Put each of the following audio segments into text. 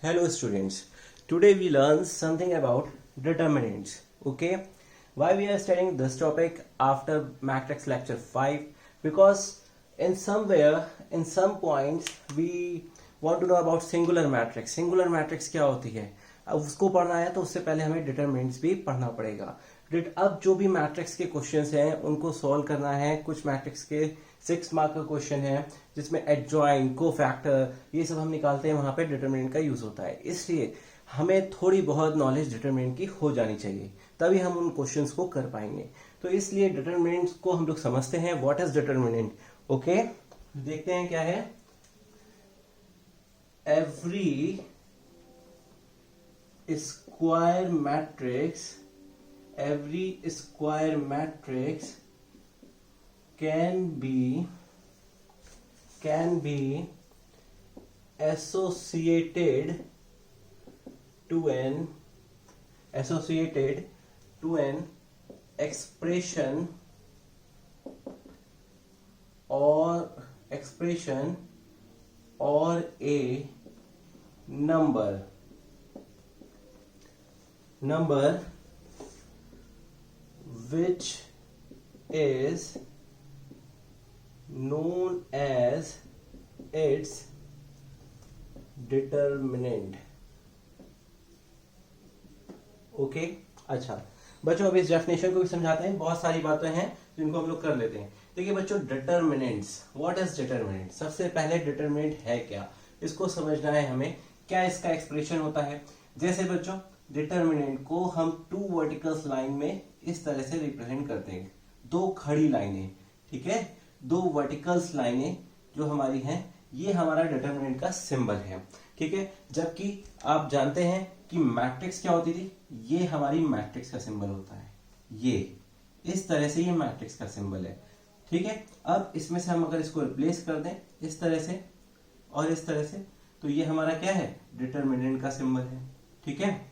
Hello students, today we learn something about determinants. Okay, why we are studying this topic after matrix lecture 5? Because in somewhere, in some points we want to know about singular matrix. Singular matrix क्या होती है? अब उसको पढ़ना है तो उससे पहले हमें डिटरमिनेंट्स भी पढ़ना पड़ेगा. अब जो भी मैट्रिक्स के क्वेश्चंस हैं उनको सॉल्व करना है. कुछ मैट्रिक्स के 6 मार्क का क्वेश्चन है जिसमें एडजॉइन, कोफैक्टर ये सब हम निकालते हैं, वहां पे डिटरमिनेंट का यूज होता है. इसलिए हमें थोड़ी बहुत नॉलेज डिटरमिनेंट की हो जानी चाहिए, तभी हम उन क्वेश्चंस को कर पाएंगे. तो इसलिए डिटरमिनेंट को हम लोग समझते हैं. What is determinant? ओके, देखते हैं क्या है. Every square matrix can be associated to an expression or a number which is known as its determinant. Okay, अच्छा बच्चों, अब इस डेफिनेशन को भी समझाते हैं. बहुत सारी बातें हैं जिनको हम लोग कर लेते हैं. देखिए बच्चों, डिटरमिनेंट्स. What is determinant? सबसे पहले डिटरमिनेंट है क्या, इसको समझना है हमें. क्या इसका एक्सप्रेशन होता है? जैसे बच्चों, डिटरमिनेंट को हम 2 वर्टिकल्स लाइन में इस तरह से रिप्रेजेंट करते हैं. 2 खड़ी लाइनें, ठीक है, 2 वर्टिकल्स लाइनें जो हमारी हैं, ये हमारा डिटरमिनेंट का सिंबल है. ठीक है, जबकि आप जानते हैं कि मैट्रिक्स क्या होती थी. ये हमारी मैट्रिक्स का सिंबल होता है. ये इस तरह से ये मैट्रिक्स का सिंबल है. ठीक है, अब इसमें से हम अगर इसको रिप्लेस कर दें इस तरह से और इस तरह से, तो ये हमारा क्या है? डिटरमिनेंट का सिंबल है. ठीक है,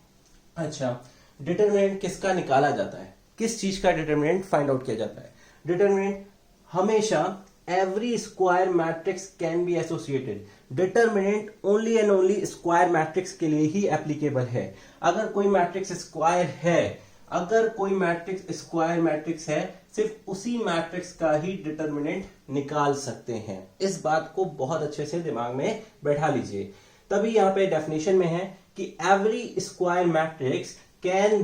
अच्छा, डिटरमिनेंट किसका निकाला जाता है? किस चीज का डिटरमिनेंट फाइंड आउट किया जाता है? डिटरमिनेंट हमेशा every square matrix can be associated. Determinant only and only square matrix के लिए ही एप्लीकेबल है. अगर कोई मैट्रिक्स स्क्वायर है, सिर्फ उसी मैट्रिक्स का ही डिटरमिनेंट निकाल सकते हैं. इस बात को बहुत अच्छे से दिमाग में बैठा लीजिए. तभी यहां पे डेफिनेशन में है कि every square matrix can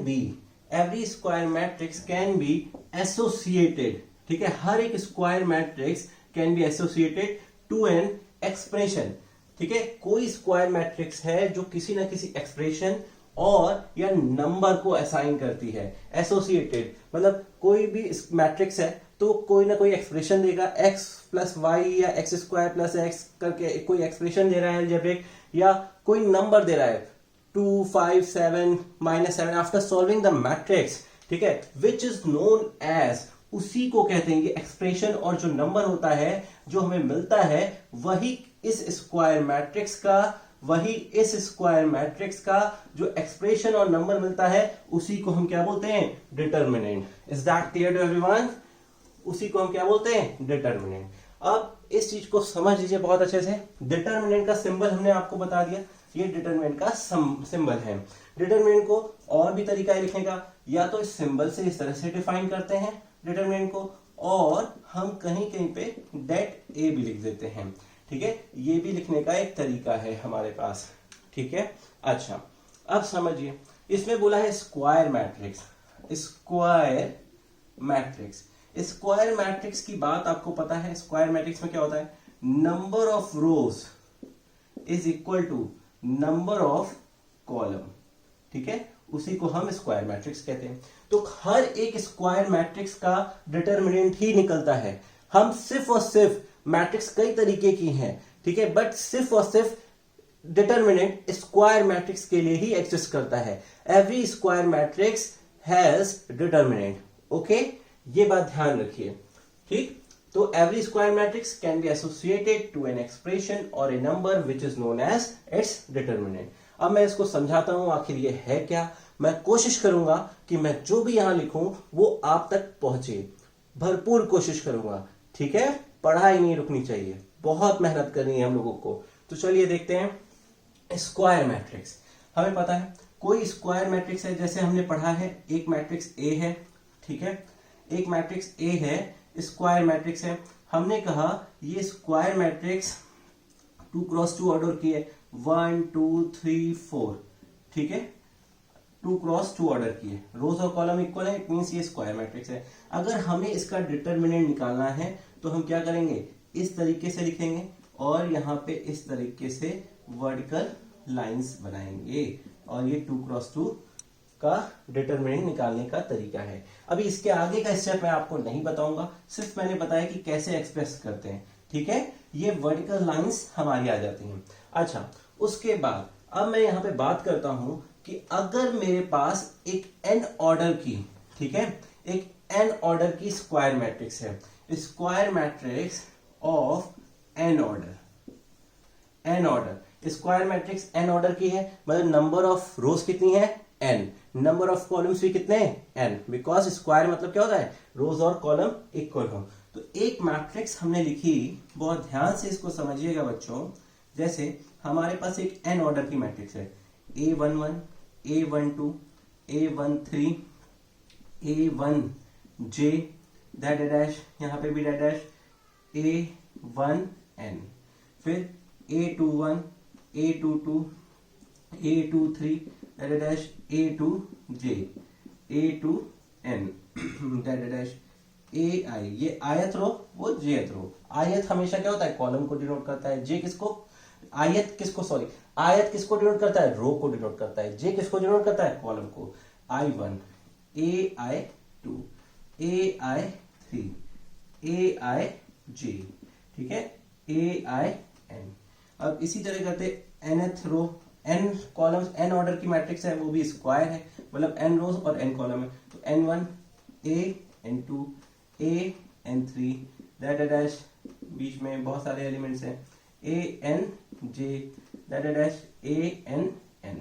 be associated. ठीक है, हर एक square matrix can be associated to an expression. ठीक है, कोई स्क्वायर मैट्रिक्स है जो किसी ना किसी एक्सप्रेशन और या नंबर को असाइन करती है. एसोसिएटेड मतलब कोई भी मैट्रिक्स है तो कोई ना कोई एक्सप्रेशन देगा, x प्लस वाई या एक्स स्क्वायर प्लस एक्स करके कोई एक्सप्रेशन दे रहा है अलजेब्रिक, या कोई नंबर दे रहा है 2, 5, 7, -7 आफ्टर सॉल्विंग द मैट्रिक्स. ठीक है, विच इज नोन एज, उसी को कहते हैं. ये एक्सप्रेशन और जो नंबर होता है जो हमें मिलता है, वही इस स्क्वायर मैट्रिक्स का जो एक्सप्रेशन और नंबर मिलता है, उसी को हम क्या बोलते हैं? Determinant. Is that clear to everyone? उसी को हम क्या बोलते हैं? डिटरमिनेंट. अब इस चीज को समझ लीजिए बहुत अच्छे से. डिटरमिनेंट का सिंबल हमने आपको बता दिया, ये डिटरमिनेंट का सिंबल है. डिटरमिनेंट को और भी तरीका है लिखने का. या तो इस सिंबल से इस तरह से डिफाइन करते हैं डिटरमिनेंट को, और हम कहीं कहीं पे डेट ए भी लिख देते हैं. ठीक है, ये भी लिखने का एक तरीका है हमारे पास. ठीक है, अच्छा, अब समझिए. इसमें बोला है स्क्वायर मैट्रिक्स की बात आपको पता है. स्क्वायर मैट्रिक्स में क्या होता है? Number of rows is equal to number of column. ठीक है, उसी को हम स्क्वायर मैट्रिक्स कहते हैं. तो हर एक स्क्वायर मैट्रिक्स का डिटरमिनेंट ही निकलता है. हम सिर्फ और सिर्फ, मैट्रिक्स कई तरीके की हैं, ठीक है, बट सिर्फ और सिर्फ डिटरमिनेंट स्क्वायर मैट्रिक्स के लिए ही एग्जिस्ट करता है. Every square matrix has determinant. Okay, ये बात ध्यान रखिए. ठीक, तो every square matrix can be associated to an expression और a number which is known as its determinant. अब मैं इसको समझाता हूं आखिर ये है क्या. मैं कोशिश करूंगा कि मैं जो भी यहां लिखूं वो आप तक पहुंचे. भरपूर कोशिश करूंगा. ठीक है, पढ़ाई नहीं रुकनी चाहिए, बहुत मेहनत करनी है हम लोगों को. तो चलिए देखते हैं. स्क्वायर मैट्रिक्स, हमें पता है कोई स्क्वायर मैट्रिक्स है, जैसे हमने पढ़ा है एक मैट्रिक्स ए है, ठीक है, एक मैट्रिक्स ए है, स्क्वायर मैट्रिक्स है। हमने कहा ये स्क्वायर मैट्रिक्स 2x2 ऑर्डर की है, 1 2 3 4, ठीक है, 2x2 ऑर्डर की है, रोज और कॉलम इक्वल है, इट मींस ये स्क्वायर मैट्रिक्स है। अगर हमें इसका डिटरमिनेंट निकालना है तो हम क्या करेंगे, इस तरीके से लिखेंगे और यहाँ पे इस तरीके से वर्टिकल लाइंस बनाएंगे, और ये 2x2 का डिटरमिनेंट निकालने का तरीका है। अभी इसके आगे का स्टेप मैं आपको नहीं बताऊंगा, सिर्फ मैंने बताया कि कैसे एक्सप्रेस करते हैं, ठीक है। ये वर्टिकल लाइंस हमारी आ जाती हैं। अच्छा, उसके बाद अब मैं यहाँ पे बात करता हूं कि अगर मेरे पास एक n ऑर्डर की, ठीक है, एक n ऑर्डर की स्क्वायर मैट्रिक्स है, square matrix of n order, n order square matrix n order की है, मतलब नंबर ऑफ रोज कितनी है n, नंबर ऑफ कॉलम्स भी कितने हैं n, बिकॉज स्क्वायर मतलब क्या होता है, रोज और कॉलम इक्वल हो। तो एक मैट्रिक्स हमने लिखी, बहुत ध्यान से इसको समझिएगा बच्चों, जैसे हमारे पास एक n ऑर्डर की मैट्रिक्स है, A11 A12 A13 A1J dash dash, यहाँ पे भी डैश डैश, A1N, फिर A21 A22 A23 dash dash, A2J A2N dash dash, AI, ये आयत रो, वो जेथ रो। आयत हमेशा क्या होता है, कॉलम को डिनोट करता है, जे किसको, आयत किसको डिनोट करता है, रो को डिनोट करता है, जे किसको डिनोट करता है, कॉलम को। I1 AI2 AI3 AIJ, ठीक है, AIN। अब इसी तरह करते nth रो, n कॉलम्स, n ऑर्डर की मैट्रिक्स है, वो भी स्क्वायर है, मतलब n रोज और n कॉलम है, तो n1 A n2 A n3 dash dash, बीच में बहुत सारे एलिमेंट्स हैं, ANJ डैश डैश ANN।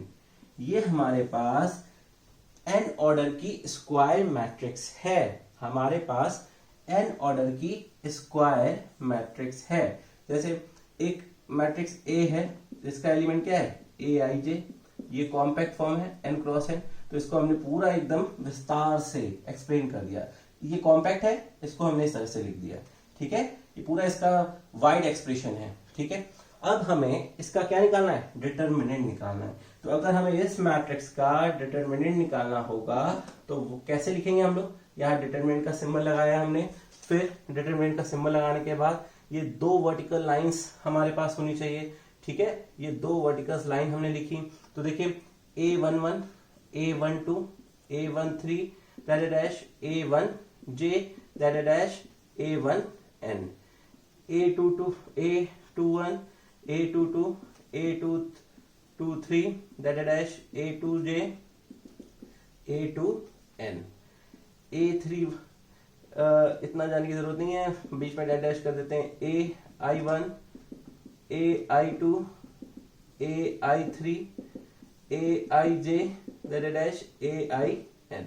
ये हमारे पास n ऑर्डर की स्क्वायर मैट्रिक्स है, हमारे पास n ऑर्डर की स्क्वायर मैट्रिक्स है। जैसे एक मैट्रिक्स A है, इसका एलिमेंट क्या है, AIJ, ये कॉम्पैक्ट फॉर्म है n क्रॉस n, तो इसको हमने पूरा एकदम विस्तार से एक्सप्लेन कर दिया। ये कॉम्पैक्ट है, इसको हमने इस तरह से लिख दिया, ठीक है, ये पूरा इसका वाइड एक्सप्रेशन है, ठीक है। अब हमें इसका क्या निकालना है, डिटरमिनेंट निकालना है। तो अगर हमें इस मैट्रिक्स का डिटरमिनेंट निकालना होगा तो वो कैसे लिखेंगे हम लोग, यहाँ डिटरमिनेंट का सिंबल लगाया हमने, फिर डिटरमिनेंट का सिंबल लगाने के बाद ये दो वर्टिकल लाइंस हमारे पास होनी चाहिए, ठीक है, ये दो वर्टिकल लाइन हमने लिखी। तो देखिए A11 A12 A13 dash dash A1J dash dash A1N, A22 A21 A22 A223 dash dash A2J A2N, A3 इतना जानने की जरूरत नहीं है, बीच में डैश डैश कर देते हैं, AI1 AI2 AI3 AIJ dash dash AIN,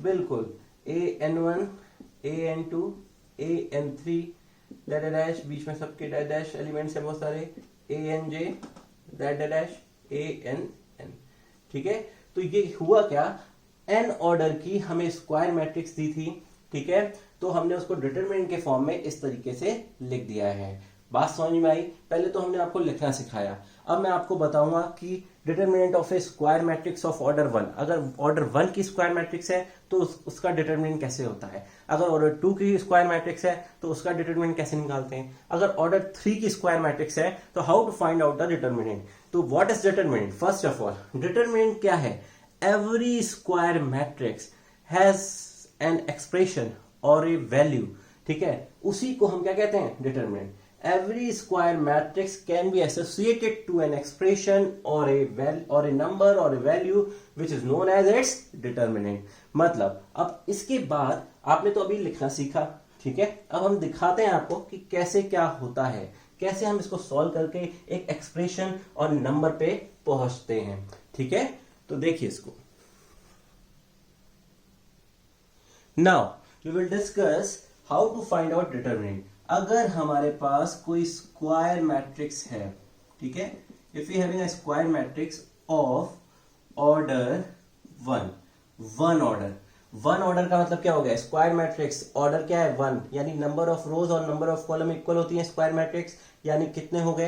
बिल्कुल, AN1 AN2 AN3 dash dash, बीच में सबके डैश डैश एलिमेंट्स हैं बहुत सारे, ANJ डैश डैश ANN, ठीक है। तो ये हुआ क्या, n ऑर्डर की हमें स्क्वायर मैट्रिक्स दी थी, ठीक है, तो हमने उसको डिटरमिनेंट के फॉर्म में इस तरीके से लिख दिया है। बात समझ में आई। पहले तो हमने आपको लिखना सिखाया, अब मैं आपको बताऊंगा कि determinant of a square matrix of order 1, अगर ऑर्डर 1 की स्क्वायर मैट्रिक्स है तो उसका डिटरमिनेंट कैसे होता है, अगर ऑर्डर 2 की स्क्वायर मैट्रिक्स है तो उसका डिटरमिनेंट कैसे निकालते हैं, अगर ऑर्डर 3 की स्क्वायर मैट्रिक्स है तो how to find out the determinant. तो what is determinant, first of all determinant क्या है, every square matrix has an expression और ए वैल्यू, ठीक है, उसी को हम क्या कहते हैं, determinant. Every square matrix can be associated to an expression or a number or a value which is known as its determinant। मतलब अब इसके बाद आपने तो अभी लिखना सीखा, ठीक है, अब हम दिखाते हैं आपको कि कैसे क्या होता है, कैसे हम इसको सॉल्व करके एक एक्सप्रेशन और नंबर पे पहुंचते हैं, ठीक है। तो देखिए इसको, now we will discuss how to find out determinant. अगर हमारे पास कोई स्क्वायर मैट्रिक्स है, ठीक है, if you having a square matrix of order one order का मतलब क्या हो गया, स्क्वायर मैट्रिक्स ऑर्डर क्या है 1, यानी नंबर ऑफ रोज और नंबर ऑफ कॉलम इक्वल होती है स्क्वायर मैट्रिक्स, यानी कितने हो गए,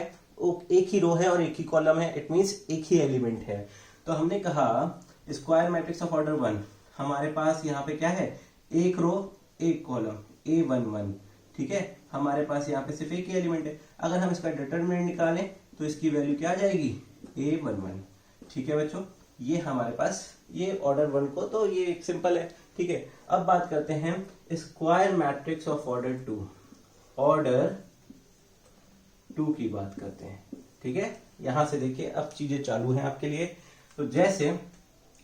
एक ही रो है और एक ही कॉलम है, इट मींस एक ही एलिमेंट है। तो हमने कहा स्क्वायर मैट्रिक्स ऑफ ऑर्डर 1, हमारे पास यहाँ पे क्या है, एक रो एक कॉलम A11, ठीक है, हमारे पास यहाँ पे सिर्फ एक ही एलिमेंट है। अगर हम इसका डिटरमिनेंट निकालें तो इसकी वैल्यू क्या आ जाएगी, A11, ठीक है बच्चों, ये हमारे पास ये ऑर्डर 1 को, तो ये एक सिंपल है, ठीक है। अब बात करते हैं स्क्वायर मैट्रिक्स ऑफ ऑर्डर 2 की बात करते हैं, ठीक है। यहां से देखिए अब चीजें चालू हैं आपके लिए। तो जैसे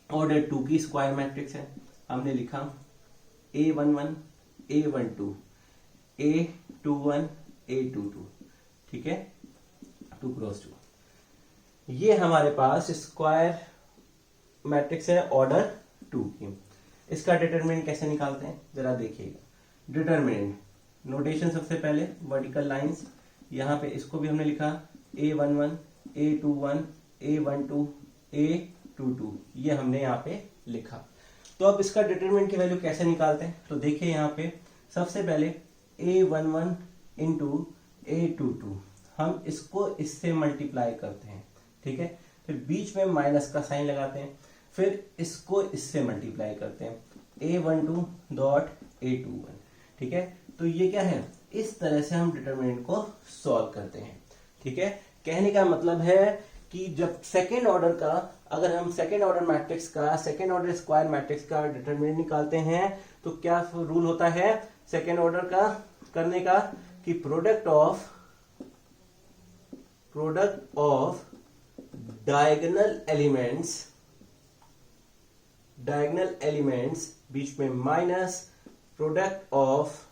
ऑर्डर 2 की स्क्वायर मैट्रिक्स है, हमने लिखा A11 A12 A21 A22, ठीक है, 2 क्रॉस 2, ये हमारे पास स्क्वायर मैट्रिक्स है ऑर्डर 2 की। इसका डिटरमिनेंट कैसे निकालते हैं जरा देखिएगा। डिटरमिनेंट नोटेशन सबसे पहले वर्टिकल लाइंस, यहां पे इसको भी हमने लिखा A11 A21 A12 A22, ये हमने यहाँ पे लिखा। तो अब इसका डिटरमिनेंट की वैल्यू कैसे निकालते हैं, तो देखिए यहाँ पे सबसे पहले A11 इंटू A22, हम इसको इससे मल्टीप्लाई करते हैं, ठीक है, फिर बीच में माइनस का साइन लगाते हैं, फिर इसको इससे मल्टीप्लाई करते हैं A12 डॉट A21, ठीक है। तो ये क्या है, इस तरह से हम डिटरमिनेंट को सॉल्व करते हैं, ठीक है। कहने का मतलब है कि जब सेकेंड ऑर्डर का, अगर हम सेकेंड ऑर्डर मैट्रिक्स का, सेकेंड ऑर्डर स्क्वायर मैट्रिक्स का डिटरमिनेंट निकालते हैं तो क्या रूल होता है सेकेंड ऑर्डर का करने का, कि प्रोडक्ट ऑफ डायगोनल एलिमेंट्स बीच में minus product of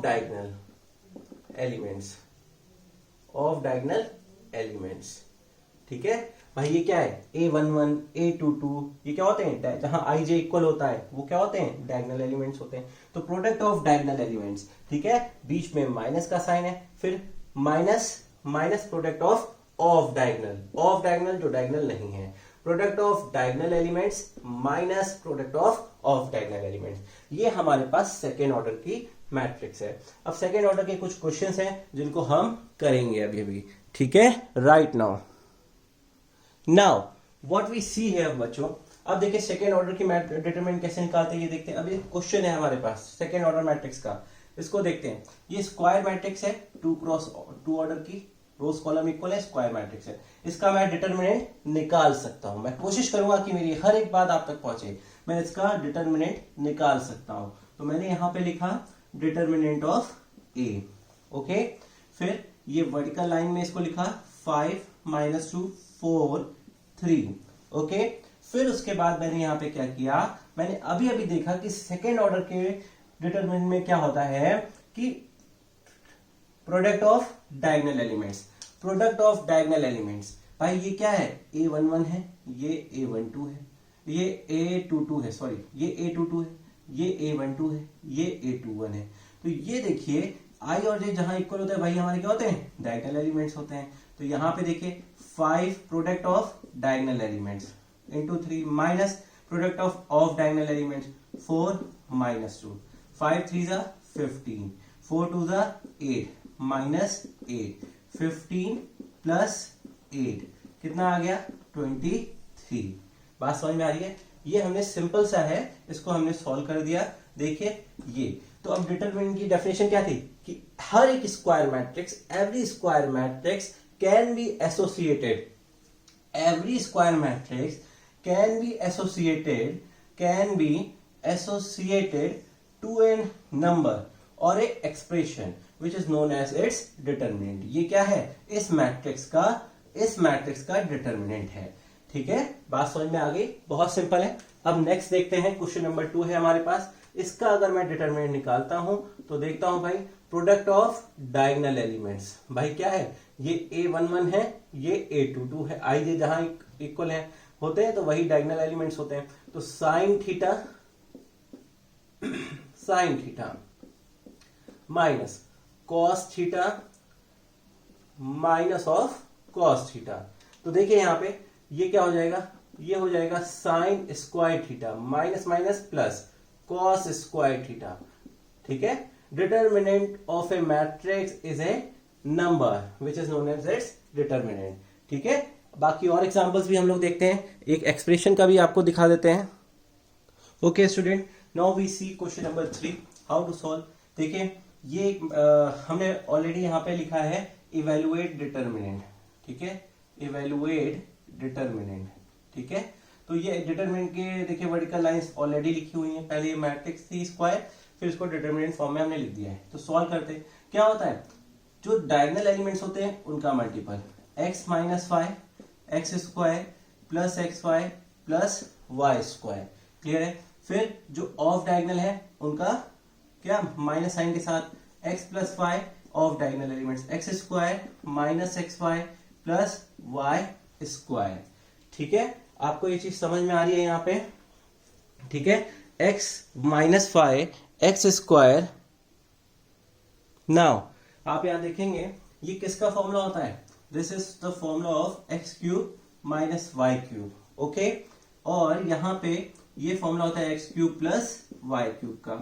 diagonal elements, ठीक है भाई। ये क्या है, A11 A22, ये क्या होते हैं, जहां i j इक्वल होता है वो क्या होते हैं, डायगोनल एलिमेंट्स होते हैं। तो प्रोडक्ट ऑफ डायगोनल एलिमेंट्स, ठीक है, बीच में माइनस का साइन है, फिर माइनस प्रोडक्ट ऑफ डायगोनल जो डायगोनल नहीं है, product of diagonal elements minus product of diagonal elements, ये हमारे पास सेकेंड ऑर्डर की मैट्रिक्स है। अब सेकेंड ऑर्डर के कुछ क्वेश्चंस हैं जिनको हम करेंगे अभी, ठीक है, राइट नाउ व्हाट वी सी है बच्चों। अब देखिए सेकेंड ऑर्डर की डिटरमिनेंट कैसे निकालते हैं ये देखते हैं। अब ये क्वेश्चन है हमारे पास सेकेंड ऑर्डर मैट्रिक्स का, इसको देखते हैं। ये स्क्वायर मैट्रिक्स है 2 क्रॉस 2 ऑर्डर की, रोज कॉलम इक्वल है, स्क्वायर मैट्रिक्स है। इसका मैं डिटरमिनेंट निकाल सकता हूं, मैं कोशिश करूंगा कि मेरी हर एक बात आप तक पहुंचे, मैं इसका डिटरमिनेंट निकाल सकता हूं। तो मैंने यहां पे लिखा डिटरमिनेंट ऑफ A, ओके। फिर ये वर्टिकल लाइन में इसको लिखा 5 - 2 4 3, ओके। फिर उसके बाद मैंने यहां पे क्या किया, मैंने अभी देखा कि सेकेंड ऑर्डर के डिटरमिनेंट में क्या होता है कि प्रोडक्ट ऑफ डायगोनल एलिमेंट्स, भाई ये क्या है, A11 है, ये A12 है, ये A22 है, सॉरी ये A22 है, ये A12 है, ये A21 है। तो ये देखिए I और J जहां इक्वल होता है भाई हमारे क्या होते हैं, डायगोनल एलिमेंट्स होते हैं। तो यहां पे देखिए 5 product of diagonal elements into 3 minus product of diagonal elements 4 - 2, 5 3 = 15, 4 2 = 8 -8, 15 + 8 कितना आ गया, 23। बात समझ में आ रही है। ये हमने सिंपल सा है, इसको हमने सॉल्व कर दिया। देखिए ये तो अब डिटरमिनेंट की डेफिनेशन क्या थी कि हर एक square matrix, every square matrix can be associated, every square matrix can be associated to a number or a expression which is known as its determinant। ये क्या है, इस मैट्रिक्स का डिटरमिनेंट है, ठीक है। बात समझ में आ गई, बहुत सिंपल है। अब नेक्स्ट देखते हैं, क्वेश्चन नंबर 2 है हमारे पास। इसका अगर मैं डिटरमिनेंट निकालता हूं तो देखता हूं भाई प्रोडक्ट ऑफ डायगोनल एलिमेंट्स, भाई क्या है, ये A11 है, ये A22 है, I J जहां इक्वल है होते हैं तो वही डायगोनल एलिमेंट्स होते हैं। तो sine theta minus cos theta minus of cos theta. तो देखिए यहां पे ये क्या हो जाएगा, ये हो जाएगा sine square theta minus minus plus cos square theta. ठीक है, determinant of a matrix is a number which is known as its determinant. ठीक है, बाकी और एग्जांपल्स भी हम लोग देखते हैं, एक एक्सप्रेशन का भी आपको दिखा देते हैं। Okay student, now we see question number 3 how to solve. देखिए ये हमने ऑलरेडी यहां पे लिखा है इवेलुएट डिटर्मिनेंट। ठीक है, इवेलुएट डिटर्मिनेंट। ठीक है, तो ये डिटर्मिनेंट के देखिए वर्टिकल लाइंस ऑलरेडी लिखी हुई हैं। पहले ये मैट्रिक्स थी स्क्वायर, फिर इसको डिटर्मिनेंट फॉर्म में हमने लिख दिया है। तो सॉल्व करते हैं, क्या होता है, जो डायगोनल एलिमेंट्स होते हैं उनका multiple x minus five x square plus x y plus y square. Clear है। फिर जो ऑफ डायगोनल है उनका क्या, माइनस साइन के साथ x plus five of diagonal elements x square minus x y plus y square. ठीक है, आपको ये चीज समझ में आ रही है यहाँ पे। ठीक है, x minus five x square. Now आप यहां देखेंगे ये किसका फॉर्मूला होता है, this is the formula of x cube minus y cube. Okay, और यहां पे ये फॉर्मूला होता है x cube plus y cube का।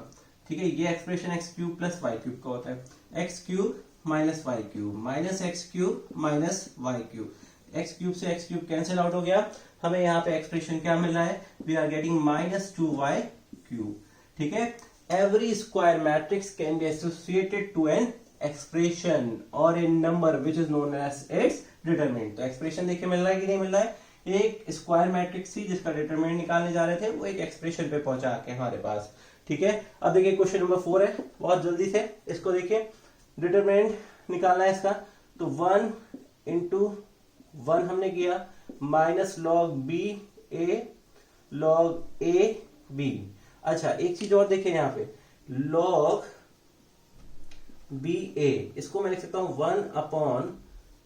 ठीक है, ये expression x cube plus y cube का होता है। X cube minus y cube minus x cube minus y cube. X cube से एक्स क्यूब कैंसिल आउट हो गया, हमें यहाँ पे एक्सप्रेशन क्या मिल रहा है, we are getting minus 2y cube. ठीक है, every square matrix can be associated to an expression और a number which is known as its determinant. तो एक्सप्रेशन देखिए मिल रहा है कि नहीं मिल रहा है। एक स्क्वायर मैट्रिक्स थी जिसका डिटरमिनेंट निकालने जा रहे थे, वो एक एक्सप्रेशन पे पहुंचा के हमारे पास। ठीक है, अब देखिए क्वेश्चन नंबर 4 है, बहुत जल्दी से इसको देखिए। डिटरमिनेंट निकालना है इसका, तो 1 इंटू 1 हमने किया minus log b a log a b. अच्छा एक चीज और देखिए यहाँ पे, लॉग बी ए, इसको मैं लिख सकता हूं 1 अपॉन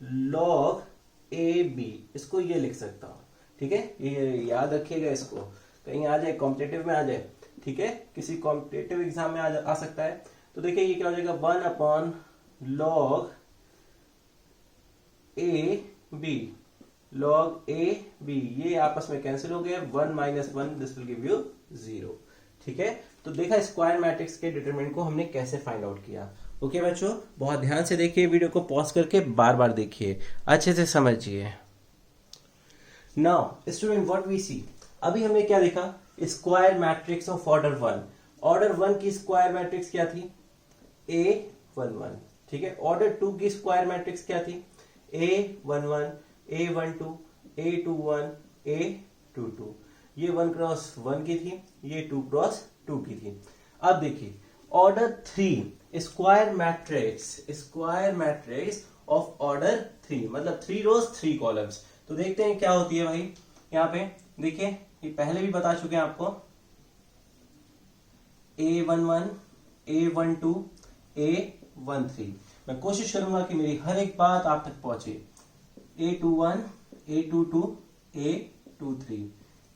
लॉग ए बी, इसको ये लिख सकता हूं। ठीक है, ये याद रखिएगा, इसको कहीं आ जाए कॉम्पिटेटिव में आ जाए। ठीक है, किसी कॉम्पिटेटिव एग्जाम में आ सकता है। तो देखिए ये क्या हो जाएगा, 1 upon log a b, log a b, ये आपस में कैंसिल हो गए, 1 minus 1 this will give you 0। ठीक है, तो देखा स्क्वायर मैट्रिक्स के डिटरमिनेंट को हमने कैसे फाइंड आउट किया। ओके बच्चों, बहुत ध्यान से देखिए, वीडियो को पॉज करके बार बार देखिए, अच्छे से समझिए। नाउ स्टूडेंट व्हाट वी सी, अभी हमने क्या देखा, square matrix of order 1। Order 1 की स्क्वायर मैट्रिक्स क्या थी, A11। ठीक है, ऑर्डर 2 की स्क्वायर मैट्रिक्स क्या थी, A11 A12 A21 A22। ये 1 क्रॉस 1 की थी, ये 2 क्रॉस 2 की थी। अब देखिए order 3 square matrix of order 3, मतलब 3 रोज 3 कॉलम्स। तो देखते हैं क्या होती है भाई। यहाँ पे देखिए, ये पहले भी बता चुके हैं आपको, A11 A12 A13। मैं कोशिश करूंगा कि मेरी हर एक बात आप तक पहुंचे। A21 A22 A23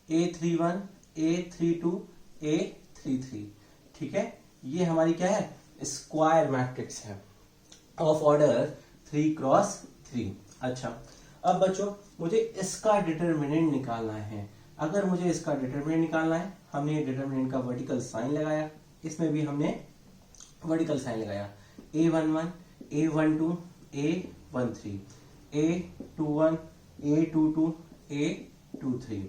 A31 A32 A33। ठीक है, ये हमारी क्या है, स्क्वायर मैट्रिक्स है ऑफ ऑर्डर 3 क्रॉस 3। अच्छा अब बच्चों मुझे इसका डिटरमिनेंट निकालना है। अगर मुझे इसका डिटरमिनेंट निकालना है, हमने ये डिटरमिनेंट का वर्टिकल साइन लगाया, इसमें भी हमने वर्टिकल साइन लगाया। A11 A12 A13 A21 A22 A23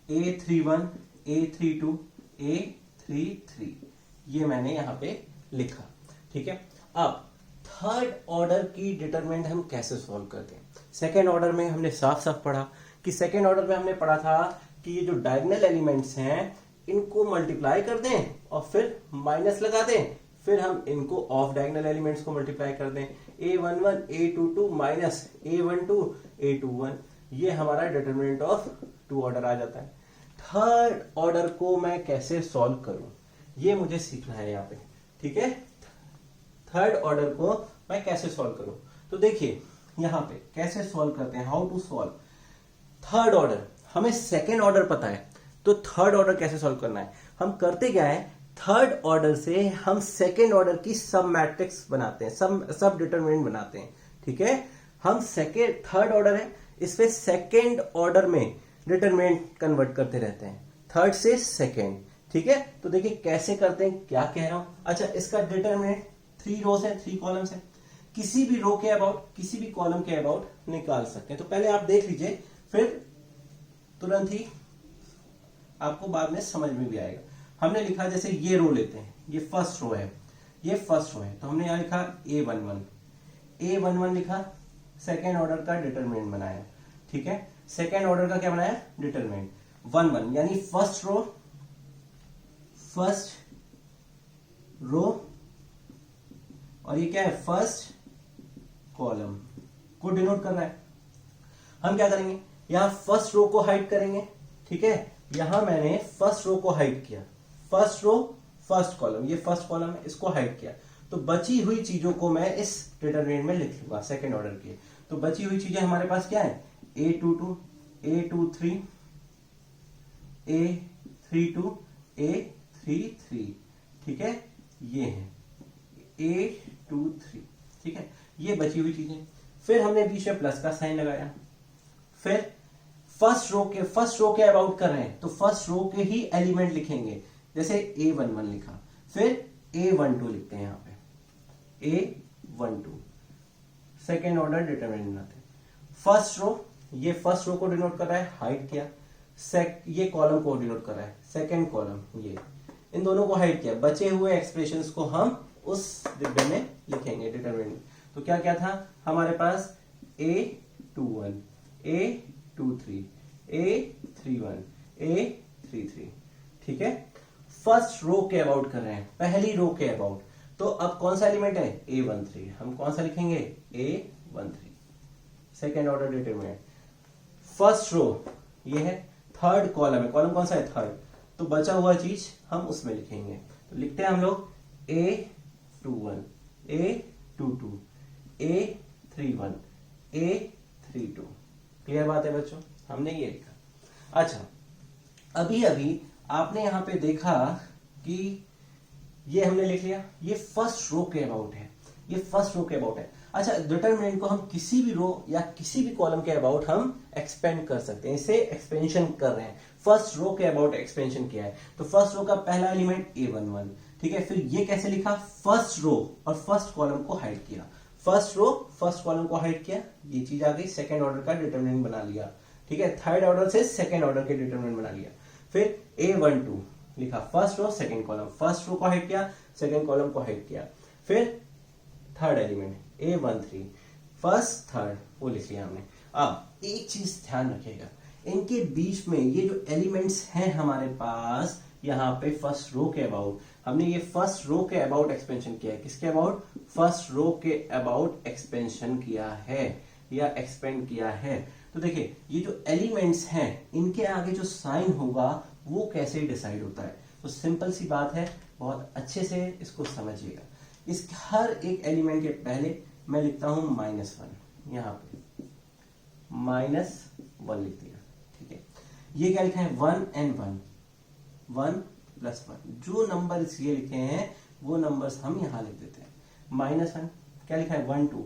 A31 A32 A33, ये मैंने यहां पे लिखा। ठीक है, अब थर्ड ऑर्डर की डिटरमिनेंट हम कैसे सॉल्व करते हैं। सेकेंड ऑर्डर में हमने साफ साफ पढ़ा कि सेकेंड ऑर्डर में हमने पढ़ा था कि ये जो डायगोनल एलिमेंट्स हैं इनको मल्टीप्लाई कर दें और फिर माइनस लगा दें, फिर हम इनको ऑफ डायगोनल एलिमेंट्स को मल्टीप्लाई कर दें, A11 A22 minus A12 A21, ये हमारा डिटरमिनेंट ऑफ 2 ऑर्डर आ जाता है। थर्ड ऑर्डर को मैं कैसे सॉल्व करूं, ये मुझे सीखना है यहाँ पे। ठीक है, थर्ड ऑर्डर को मैं कैसे सॉल्व करूं, तो देखिए यहाँ पे कैसे सॉल्व करते हैं, how to solve third order. हमें सेकेंड ऑर्डर पता है, तो थर्ड ऑर्डर कैसे सॉल्व करना है, हम करते क्या है, थर्ड ऑर्डर से हम सेकेंड ऑर्डर की सब मैट्रिक्स बनाते हैं, सब डिटरमिनेंट बनाते हैं। ठीक है, हम सेकेंड थर्ड ऑर्डर है, इस पे सेकेंड ऑर्डर में डिटरमिनेंट कन्वर्ट करते रहते हैं, थर्ड से सेकेंड। ठीक है, तो देखिए कैसे करते हैं, क्या कह रहा हूं। अच्छा, इसका डिटरमिनेंट 3 रोज है, 3 कॉलम्स है, किसी भी रो के अबाउट, किसी भी कॉलम के अबाउट निकाल सकते हैं। तो पहले आप देख लीजिए, फिर तुरंत ही आपको बाद में समझ में भी आएगा। हमने लिखा, जैसे ये रो लेते हैं, ये फर्स्ट रो है, ये फर्स्ट रो है, तो हमने यहां लिखा A11 लिखा, सेकेंड ऑर्डर का डिटरमिनेंट बनाया। ठीक है, सेकेंड ऑर्डर का क्या बनाया, डिटरमिनेंट 11, यानी फर्स्ट रो और ये क्या है, फर्स्ट कॉलम को डिनोट कर रहा है। हम क्या करेंगे, यहां फर्स्ट रो को हाइड करेंगे। ठीक है, यहां मैंने फर्स्ट रो को हाइड किया, फर्स्ट रो फर्स्ट कॉलम, ये फर्स्ट कॉलम है, इसको हाइड किया। तो बची हुई चीजों को मैं इस डिटरमिनेंट में लिख लूंगा, सेकेंड ऑर्डर की। तो बची हुई चीजें हमारे पास क्या है, A22, A23, A32, A33। ठीक है, ये है A23। ठीक है, ये बची हुई चीजें। फिर हमने बीच में प्लस का साइन लगाया। फिर फर्स्ट रो के अबाउट कर रहे हैं, तो फर्स्ट रो के ही एलिमेंट लिखेंगे। जैसे A11 लिखा, फिर A12 लिखते हैं, यहां पे A12 सेकेंड ऑर्डर डिटरमिनेंट बनाते हैं। फर्स्ट रो, ये फर्स्ट रो को डिनोट कर रहा है, हाइड किया। ये कॉलम को डिनोट कर रहा है, सेकेंड कॉलम, ये इन दोनों को हाइड किया। बचे हुए एक्सप्रेशंस को हम उस डिब्बे में लिखेंगे डिटरमिनेंट। तो क्या क्या था हमारे पास, A21, A23, A31, A33। ठीक है, फर्स्ट रो के अबाउट कर रहे हैं, पहली रो के अबाउट। तो अब कौन सा एलिमेंट है, A13, हम कौन सा लिखेंगे, A13 second order determinant. First row ये है, थर्ड कॉलम है, कॉलम कौन सा है, थर्ड, तो बचा हुआ चीज हम उसमें लिखेंगे। तो लिखते हैं हम लोग A21, A22, A31, A32। Clear बात है बच्चों, हमने ये लिखा। अच्छा, अभी आपने यहां पे देखा कि ये हमने लिख लिया, ये फर्स्ट रो के अबाउट है, ये फर्स्ट रो के अबाउट है। अच्छा, डिटरमिनेंट को हम किसी भी रो या किसी भी कॉलम के अबाउट हम एक्सपेंड कर सकते हैं, इसे एक्सपेंशन कर रहे हैं। फर्स्ट रो के अबाउट एक्सपेंशन किया है, तो फर्स्ट रो का पहला एलिमेंट A11। ठीक है, फिर ये कैसे लिखा, फर्स्ट रो और फर्स्ट कॉलम को हाइड किया, फर्स्ट रो फर्स्ट कॉलम को हाइड किया, ये चीज आ गई, सेकेंड ऑर्डर का डिटरमिनेंट बना लिया। ठीक है, थर्ड ऑर्डर से सेकेंड ऑर्डर के डिटरमिनेंट बना लिया। फिर A12 लिखा, first row second column, first row को हाइड किया, सेकेंड कॉलम को हाइड किया। फिर third element A13, first third वो लिख लिया हमने। अब एक चीज ध्यान रखिएगा, इनके बीच में ये जो एलिमेंट्स हैं हमारे पास, यहाँ पे फर्स्ट रो के अबाउट, हमने ये फर्स्ट रो के अबाउट एक्सपेंशन किया है। किसके अबाउट, फर्स्ट रो के अबाउट एक्सपेंशन किया है या एक्सपेंड किया है। तो देखिए, ये जो एलिमेंट्स हैं, इनके आगे जो साइन होगा वो कैसे डिसाइड होता है। तो सिंपल सी बात है, बहुत अच्छे से इसको समझिएगा। इस हर एक एलिमेंट के पहले मैं लिखता हूं -1, यहां पे -1 लिख दिया। ठीक है, ये क्या लिखा है, 1 and 1, 1 + 1। जो नंबर ये लिखे हैं वो नंबर्स हम यहां लिख देते हैं। -1 क्या लिखा है, 1 2,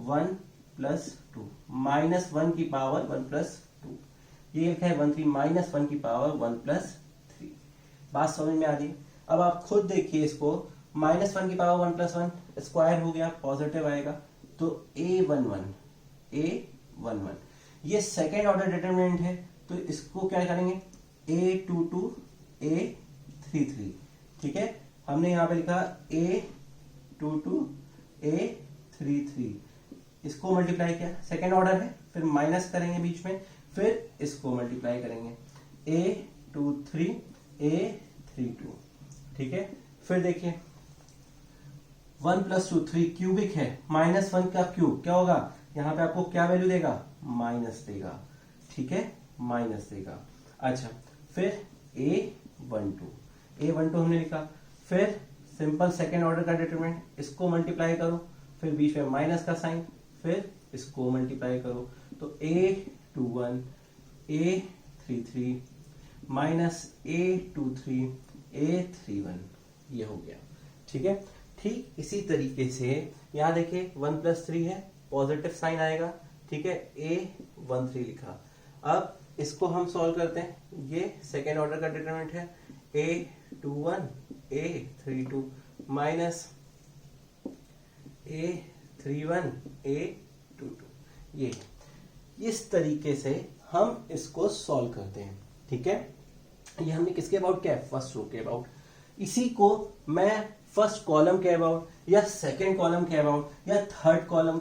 1 + 2, -1 की पावर 1 + 2। ये लिखा है 1 3, -1 की पावर 1 + 3। बात समझ में आ गई। अब आप खुद देखिए इसको, -1 की पावर 1 + 1 स्क्वायर हो गया, पॉजिटिव आएगा, तो A11 ये सेकेंड ऑर्डर डिटरमिनेंट है, तो इसको क्या करेंगे, A22 A33। ठीक है, हमने यहां पे लिखा A22 A33, इसको मल्टीप्लाई किया, सेकेंड ऑर्डर है, फिर माइनस करेंगे बीच में, फिर इसको मल्टीप्लाई करेंगे A23 A32। ठीक है, फिर देखिए 1 + 2 3 क्यूबिक है, -1 का क्यूब क्या होगा, यहां पे आपको क्या वैल्यू देगा, माइनस देगा। ठीक है, माइनस देगा। अच्छा, फिर A12 हमने लिखा, फिर सिंपल सेकेंड ऑर्डर का डिटरमिनेंट, इसको मल्टीप्लाई करो, फिर बीच में माइनस का साइन, फिर इसको मल्टीप्लाई करो, तो A21 A33 -A23 A31 ये हो गया। ठीक है, ठीक इसी तरीके से यहां देखिए 1 + 3 है, पॉजिटिव साइन आएगा, ठीक है, A13 लिखा। अब इसको हम सॉल्व करते हैं, ये सेकेंड ऑर्डर का डिटरमिनेंट है, A21 A32 minus A31 A22, ये इस तरीके से हम इसको सॉल्व करते हैं, ठीक है। ये हमने किसके अबाउट किया है, फर्स्ट रो के अबाउट। इसी को मैं फर्स्ट कॉलम के अबाउट या सेकंड कॉलम के अबाउट या थर्ड कॉलम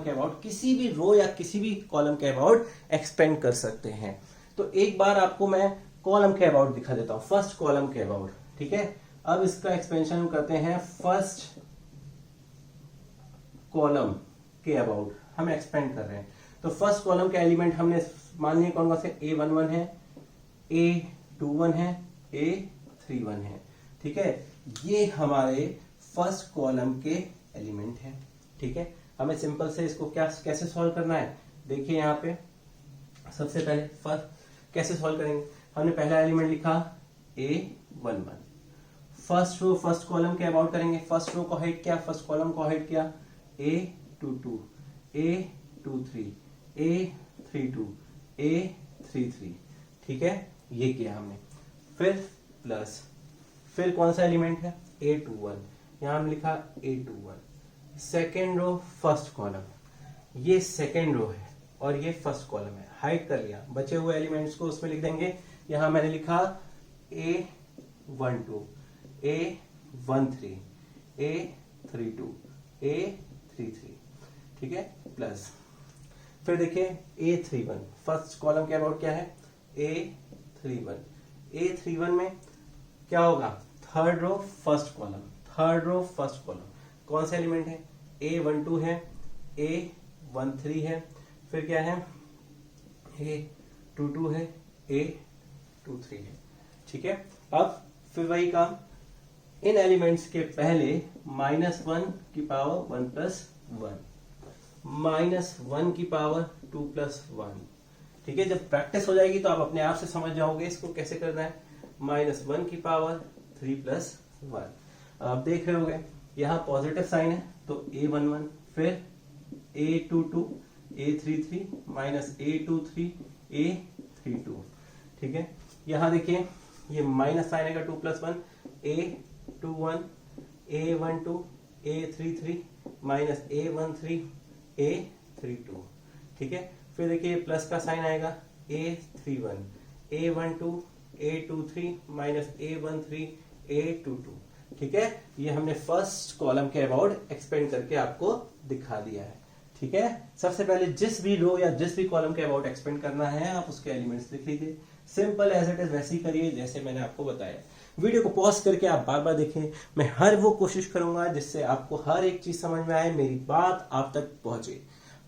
के अबाउट किसी भी रो या किसी भी कॉलम के अबाउट एक्सपेंड कर सकते हैं। तो एक बार आपको मैं कॉलम के अबाउट दिखा देता हूं, फर्स्ट कॉलम के अबाउट, ठीक है। अब इसका एक्सपेंशन हम करते हैं फर्स्ट कॉलम के अबाउट, हम एक्सपेंड कर रहे हैं। तो फर्स्ट कॉलम के एलिमेंट हमने मान लिया कौन कौन से, A11 है, A21 है, A31 है, ठीक है। ये हमारे फर्स्ट कॉलम के एलिमेंट है, ठीक है। हमें सिंपल से इसको कैसे सॉल्व करना है, देखिए यहाँ पे सबसे पहले फर्स्ट कैसे सॉल्व करेंगे, हमने पहला एलिमेंट लिखा A11, first row first column के अबाउट करेंगे, फर्स्ट रो को हाइड किया, फर्स्ट कॉलम को हाइड किया, A22 A23 A32 A33, ठीक है, ये किया हमने। फिर प्लस, फिर कौन सा एलिमेंट है, A21, यहां हमने लिखा A21, second row first column, ये सेकेंड रो है और ये फर्स्ट कॉलम है, हाइड कर लिया, बचे हुए एलिमेंट्स को उसमें लिख देंगे। यहां मैंने लिखा A12 A13 A32 A33, ठीक है, प्लस फिर देखिए A31, फर्स्ट कॉलम के अबाउट क्या है, A31, A31 में क्या होगा, third row first column, third row first column, कौन सा एलिमेंट है, A12 है, A13 है, फिर क्या है, A22 है, A23 है, ठीक है। अब फिर वही काम, इन एलिमेंट्स के पहले -1 की पावर 1 + 1, -1 की पावर 2 + 1, ठीक है। जब प्रैक्टिस हो जाएगी तो आप अपने आप से समझ जाओगे इसको कैसे करना है, -1 की पावर 3 + 1। आप देख रहे होगे यहाँ पॉजिटिव साइन है तो A11, फिर A22 A33 -A23 A32, ठीक है। यहाँ देखिए ये माइनस साइन आएगा 2 + 1, A21 A12 A33 -A13 A32, ठीक है। फिर देखिए प्लस का साइन आएगा A31 A12 A23 -A13 A22, ठीक है। ये हमने फर्स्ट कॉलम के अबाउट एक्सपेंड करके आपको दिखा दिया है, ठीक है। सबसे पहले जिस भी रो या जिस भी कॉलम के अबाउट एक्सपेंड करना है आप उसके एलिमेंट्स लिख लीजिए, सिंपल एज इट इज वैसे ही करिए जैसे मैंने आपको बताया। वीडियो को पॉज करके आप बार बार देखें, मैं हर वो कोशिश करूंगा जिससे आपको हर एक चीज समझ में आए, मेरी बात आप तक पहुंचे।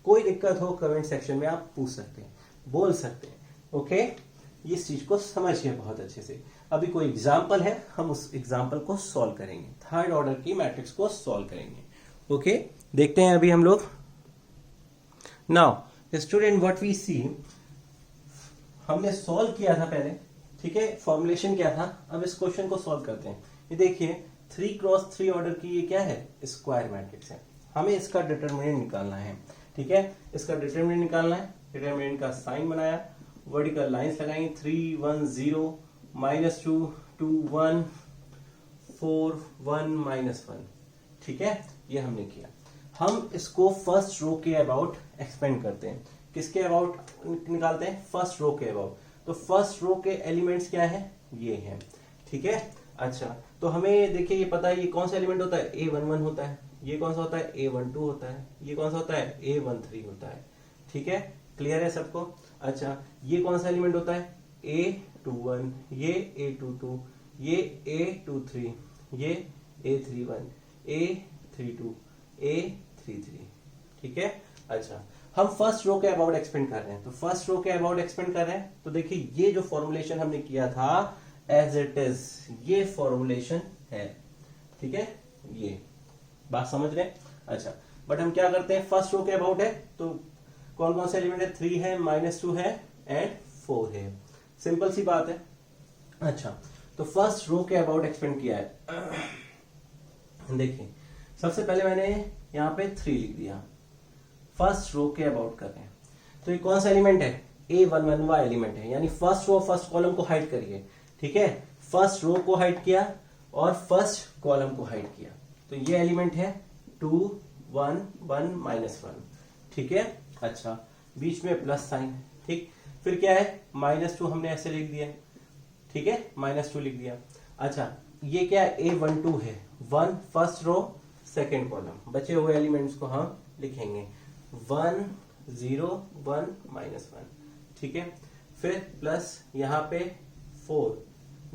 कोई दिक्कत हो कमेंट सेक्शन में आप पूछ सकते हैं, बोल सकते हैं, ओके। इस चीज को समझिए बहुत अच्छे से। अभी कोई एग्जाम्पल है, हम उस एग्जाम्पल को सॉल्व करेंगे, थर्ड ऑर्डर की मैट्रिक्स को सॉल्व करेंगे, ओके। देखते हैं अभी हम लोग। नाउ स्टूडेंट व्हाट वी सी, हमने सॉल्व किया था पहले, ठीक है, फॉर्मुलेशन क्या था। अब इस क्वेश्चन को सॉल्व करते हैं। ये देखिए 3 × 3 ऑर्डर की ये क्या है, स्क्वायर मैट्रिक्स है। हमें इसका डिटरमिनेंट निकालना है, ठीक है। इसका डिटरमिनेंट निकालना है, डिटरमिनेंट का साइन बनाया, वर्टिकल लाइंस लगाई, 3 1 0 -2 2 1 4 1 -1, ठीक है। ये हमने किया। हम इसको फर्स्ट रो के अबाउट एक्सपेंड करते हैं। किसके अबाउट निकालते हैं, फर्स्ट रो के अबाउट। तो फर्स्ट रो के एलिमेंट्स क्या है, ये है, ठीक है। अच्छा, तो हमें देखिए ये पता है ये कौन सा एलिमेंट होता है, A11 होता है, ये कौन सा होता है, A12 होता है, ये कौन सा होता है, A13 होता है, ठीक है। क्लियर है सबको। अच्छा, ये कौन सा एलिमेंट होता है, A21, ये A22, ये A23, ये A31, A32, A33, ठीक है। अच्छा, हम फर्स्ट रो के अबाउट एक्सपेंड कर रहे हैं, तो फर्स्ट रो के अबाउट एक्सपेंड कर रहे हैं तो देखिए ये जो फॉर्मुलेशन हमने किया था एज इट इज, ये फॉर्मुलेशन है, ठीक है। ये बात समझ रहे हैं। अच्छा, बट हम क्या करते हैं, फर्स्ट रो के अबाउट है तो कौन कौन से एलिमेंट है, 3 है, -2 है एंड 4 है, सिंपल सी बात है। अच्छा, तो फर्स्ट रो के अबाउट एक्सपेंड किया है। देखिए सबसे पहले मैंने यहाँ पे 3 लिख दिया। फर्स्ट रो के अबाउट कर रहे हैं, तो ये कौन सा एलिमेंट है? A11 वाला एलिमेंट है, यानी फर्स्ट रो फर्स्ट कॉलम को हाइड करिए। ठीक है, फर्स्ट रो को हाइड किया और फर्स्ट कॉलम को हाइड किया, तो ये एलिमेंट है 2 1 1 -1। ठीक है, अच्छा, बीच में प्लस साइन। ठीक, फिर क्या है? -2 हमने ऐसे लिख दिया। ठीक है, -2 लिख दिया। अच्छा, ये क्या है? A12 है, 1 फर्स्ट रो सेकेंड कॉलम। बचे हुए एलिमेंट्स को हम लिखेंगे 1 0 1 -1। ठीक है, फिर प्लस यहाँ पे 4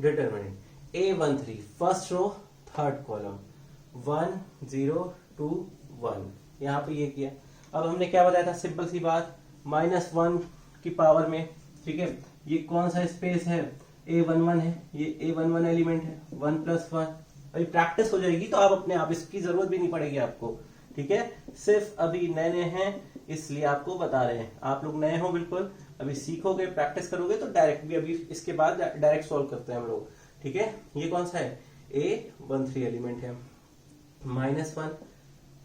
determinant A13 first row third column 1 0 2 1, यहाँ पे ये किया। अब हमने क्या बताया था? सिंपल सी बात, -1 की पावर में। ठीक है, ये कौन सा स्पेस है? A11 है, ये A11 एलिमेंट है, 1 + 1। अभी प्रैक्टिस हो जाएगी तो आप अपने आप, इसकी जरूरत भी नहीं पड़ेगी आपको। ठीक है, सिर्फ अभी नए नए हैं इसलिए आपको बता रहे हैं। आप लोग नए हो बिल्कुल, अभी सीखोगे प्रैक्टिस करोगे तो डायरेक्ट भी, अभी इसके बाद डायरेक्ट सॉल्व करते हैं हम लोग। ठीक है, ये कौन सा है? A13 एलिमेंट है, -1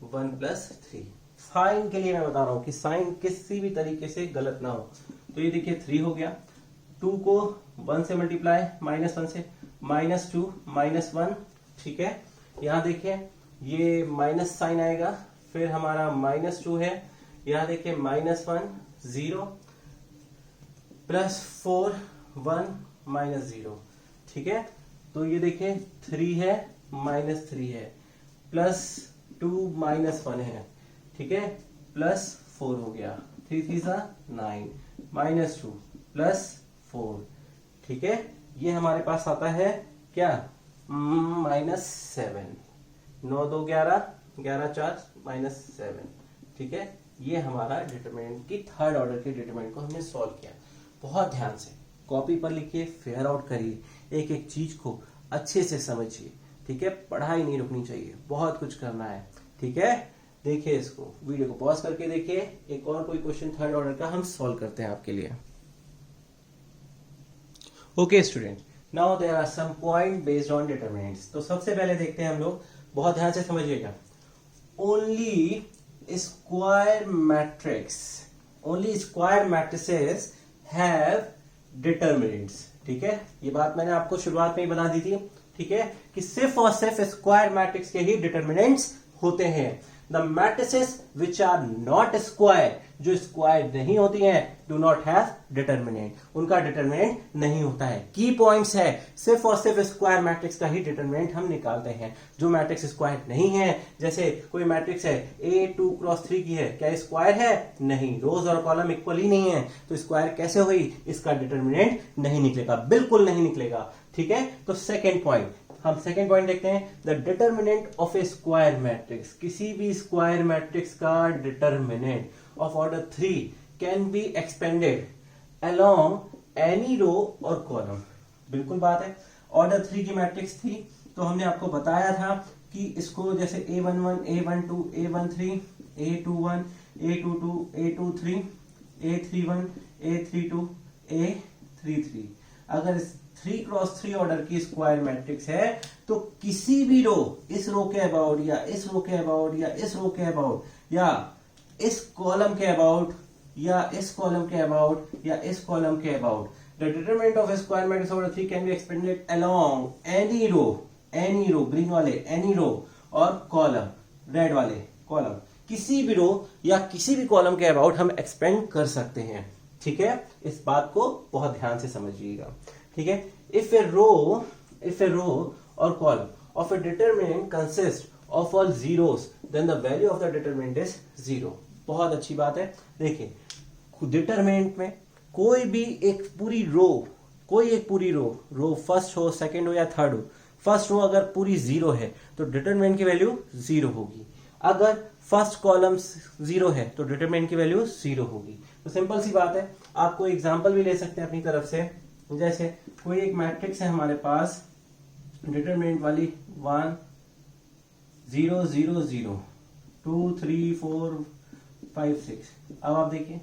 1 + 3। साइन के लिए मैं बता रहा हूं कि साइन किसी भी तरीके से गलत ना हो। तो ये देखिए 3 हो गया, 2 को 1 से मल्टीप्लाई, -1 से, -2 -1। ठीक है, यहाँ देखिए ये माइनस साइन आएगा, फिर हमारा -2 है, यहाँ देखिए -1 0 +4 1 -0। ठीक है, तो ये देखिए 3 है, -3 है, +2 -1 है। ठीक है, +4 हो गया, 3 3 9 -2 +4। ठीक है, ये हमारे पास आता है क्या? -7। 9 2 11 11 4 -7। ठीक है, ये हमारा डिटरमिनेंट की थर्ड ऑर्डर के डिटरमिनेंट को हमने सॉल्व किया। बहुत ध्यान से कॉपी पर लिखिए, फेयर आउट करिए, एक एक चीज को अच्छे से समझिए। ठीक है, पढ़ाई नहीं रुकनी चाहिए, बहुत कुछ करना है। ठीक है, देखिए इसको, वीडियो को पॉज करके देखिए, एक और कोई क्वेश्चन थर्ड ऑर्डर का हम सॉल्व करते हैं आपके लिए। Okay student, now there are some point based on determinants. तो सबसे पहले देखते हैं हम लोग, बहुत ध्यान से समझिएगा। Only square matrices have determinants. ठीक है, ये बात मैंने आपको शुरुआत में ही बता दी थी। ठीक है, कि सिर्फ और सिर्फ स्क्वायर मैट्रिक्स के ही डिटरमिनेंट्स होते हैं। The matrices which are not square, जो स्क्वायर नहीं होती हैं, डू नॉट हैव डिटरमिनेंट, उनका डिटरमिनेंट नहीं होता है। की पॉइंट्स है, सिर्फ और सिर्फ स्क्वायर मैट्रिक्स का ही डिटरमिनेंट हम निकालते हैं। जो मैट्रिक्स स्क्वायर नहीं है, जैसे कोई मैट्रिक्स है A2 × 3 की है, क्या स्क्वायर है? नहीं, रोज और कॉलम इक्वल ही नहीं है, तो स्क्वायर कैसे हुई? इसका डिटरमिनेंट नहीं निकलेगा, बिल्कुल नहीं निकलेगा। ठीक है, तो सेकेंड पॉइंट, हम सेकेंड पॉइंट देखते हैं। The determinant of a square matrix, किसी भी स्क्वायर मैट्रिक्स का determinant of order 3 can be expanded along any row और कॉलम। बिल्कुल बात है, ऑर्डर 3 की मैट्रिक्स थी, तो हमने आपको बताया था कि इसको जैसे A11 A12 A13 A21 A22 A23 A31 A32 A33, अगर 3 × 3 ऑर्डर की स्क्वायर मैट्रिक्स है, तो किसी भी रो, इस रो के अबाउट या इस रो के अबाउट या इस रो के अबाउट या इस कॉलम के अबाउट या इस कॉलम के अबाउट या इस कॉलम के about, the determinant of square matrix order 3 can be expanded along any row green वाले एनी रो और कॉलम रेड वाले कॉलम, किसी भी रो या किसी भी कॉलम के अबाउट हम एक्सपेंड कर सकते हैं। ठीक है, इस बात को बहुत ध्यान से समझिएगा। ठीक है, इफ ए रो और column of a determinant consist of all zeros, then the value of the determinant is 0। बहुत अच्छी बात है। देखिए, डिटरमिनेंट में कोई भी एक पूरी रो फर्स्ट हो, सेकंड हो या थर्ड हो, फर्स्ट रो अगर पूरी 0 है तो डिटरमिनेंट की वैल्यू 0 होगी। अगर फर्स्ट कॉलम 0 है तो डिटरमिनेंट की वैल्यू 0 होगी। तो सिंपल सी बात है, आपको एग्जांपल भी ले सकते हैं अपनी तरफ से। जैसे कोई एक मैट्रिक्स है हमारे पास, डिटरमिनेंट वाली 1 0 0 0 2 3 4 5 6। अब आप देखिए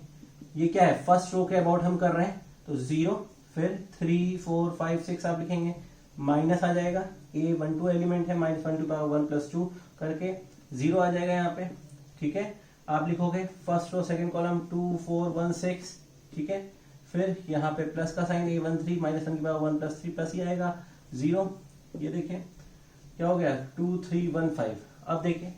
ये क्या है, फर्स्ट रो के अबाउट हम कर रहे हैं, तो 0 फिर 3 4 5 6 आप लिखेंगे, माइनस आ जाएगा, A12 एलिमेंट है, -1 × 1 + 2 करके 0 आ जाएगा यहाँ पे, ठीक है, आप लिखोगे फर्स्ट रो सेकंड कॉलम 2 4 1 6, ठीक है, फिर यहाँ पे प्लस का साइन A13 माइनस 1 के बाद 1 प्लस 3 प्लस ही आएगा 0, ये देखिए क्या हो गया 2 3 1 5। अब देखिए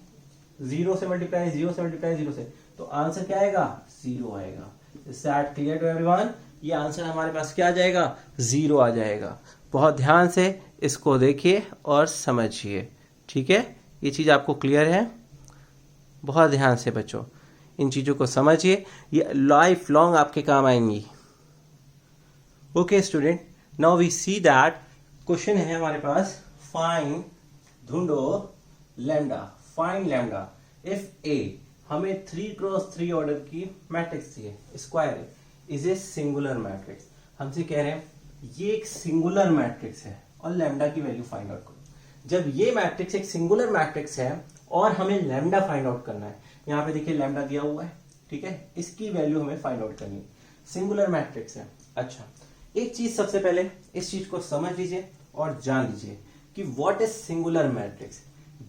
0 से मल्टीप्लाई 0 से मल्टीप्लाई 0 से, तो आंसर क्या आएगा 0 आएगा। Is that clear to everyone? ये आंसर हमारे पास क्या आ जाएगा 0 आ जाएगा। बहुत ध्यान से इसको देखिए और समझिए, ठीक है, ये चीज आपको क्लियर है? बहुत ध्यान से बच्चों इन चीजों को समझिए, ये लाइफ लॉन्ग आपके काम आएंगी। Okay student, now we see that question है हमारे पास, फाइंड ढूंढो lambda, find lambda if A, हमें 3x3 ऑर्डर की मैट्रिक्स चाहिए, स्क्वायर है, इज ए सिंगुलर मैट्रिक्स। हमसे कह रहे हैं ये एक सिंगुलर मैट्रिक्स है और लैम्डा की वैल्यू फाइंड आउट करो। जब ये मैट्रिक्स एक सिंगुलर मैट्रिक्स है और हमें लैम्डा फाइंड आउट करना है, यहाँ पे देखिए लैम्डा दिया हुआ है, ठीक है, इसकी वैल्यू हमें फाइंड आउट करनी है, सिंगुलर मैट्रिक्स है। अच्छा, एक चीज सबसे पहले इस चीज को समझ लीजिए और जान लीजिए कि व्हाट इज सिंगुलर मैट्रिक्स।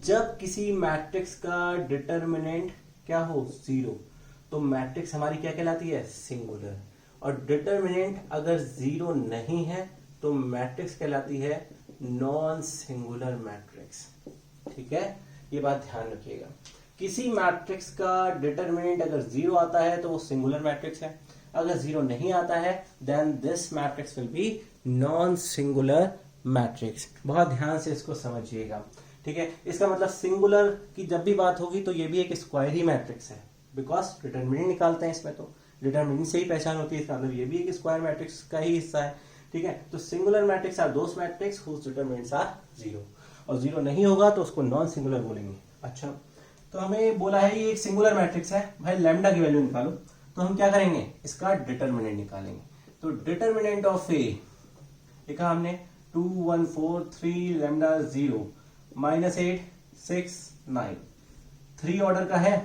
जब किसी मैट्रिक्स का डिटर्मिनेंट क्या हो 0, तो मैट्रिक्स हमारी क्या कहलाती है सिंगुलर, और डिटर्मिनेंट अगर 0 नहीं है तो मैट्रिक्स कहलाती है नॉन सिंगुलर मैट्रिक्स, ठीक है, ये बात ध्यान रखिएगा। किसी मैट्रिक्स का डिटर्मिनेंट अगर 0 आता है तो वो सिंगुलर मैट्रिक्स है, अगर 0 नहीं आता है then this matrix will be non singular matrix. बहुत ध्यान से इसको समझिएगा, ठीक है। इसका मतलब सिंगुलर की जब भी बात होगी तो ये भी एक स्क्वायर ही मैट्रिक्स है, बिकॉज डिटर्मिनेंट निकालते हैं इसमें, तो डिटर्मिनेंट से ही पहचान होती है, इसका मतलब ये भी एक स्क्वायर मैट्रिक्स का ही हिस्सा है, ठीक है। तो singular matrix are those matrix whose determinants are 0, और 0 नहीं होगा तो उसको नॉन सिंगुलर बोलेंगे। अच्छा, तो हमें बोला है ये एक सिंगुलर मैट्रिक्स है, भाई लैम्डा की वैल्यू निकालो, तो हम क्या करेंगे इसका डिटर्मिनेंट निकालेंगे। तो डिटर्मिनेंट ऑफ ए लिखा हमने 2 1 4 3 लैम्डा 0 -8 6 9, 3 ऑर्डर का है,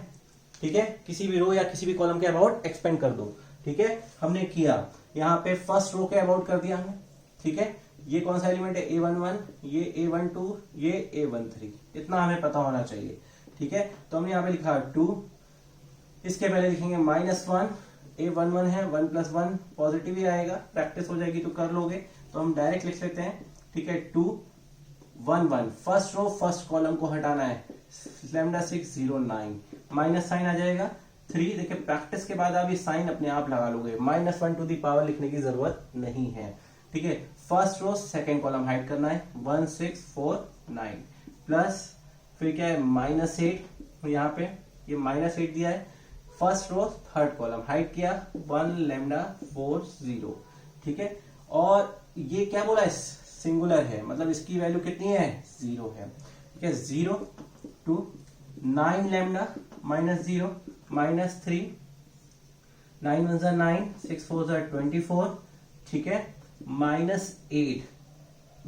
ठीक है, किसी भी रो या किसी भी कॉलम के अबाउट एक्सपेंड कर दो, ठीक है। हमने किया यहाँ पे फर्स्ट रो के अबाउट कर दिया हमने, ठीक है, ये कौन सा एलिमेंट है A11, ये A12, ये A13, इतना हमें पता होना चाहिए, ठीक है। तो हमने यहाँ पे लिखा 2, इसके पहले लिखेंगे -1, A11 है, 1 + 1 पॉजिटिव ही आएगा, प्रैक्टिस हो जाएगी तो कर लोगे, तो हम डायरेक्ट लिख लेते हैं, ठीक है। 2 1 1, फर्स्ट रो फर्स्ट कॉलम को हटाना है, लैम्डा 6 0 9, माइनस साइन आ जाएगा 3, देखिए प्रैक्टिस के बाद आप ये साइन अपने आप लगा लोगे, -1 टू दी पावर लिखने की जरूरत नहीं है, ठीक है। First row second column hide करना है, 1 6 4 9 प्लस फिर क्या है -8, यहाँ पे ये -8 दिया है, first row third column hide किया 1 लैम्डा 4 0, ठीक है। और ये क्या बोला है सिंगुलर है, मतलब इसकी वैल्यू कितनी है 0 है, ठीक है। 0 2 9 लैम्डा -0 -3, 9 1 9 6 4 24, ठीक है, -8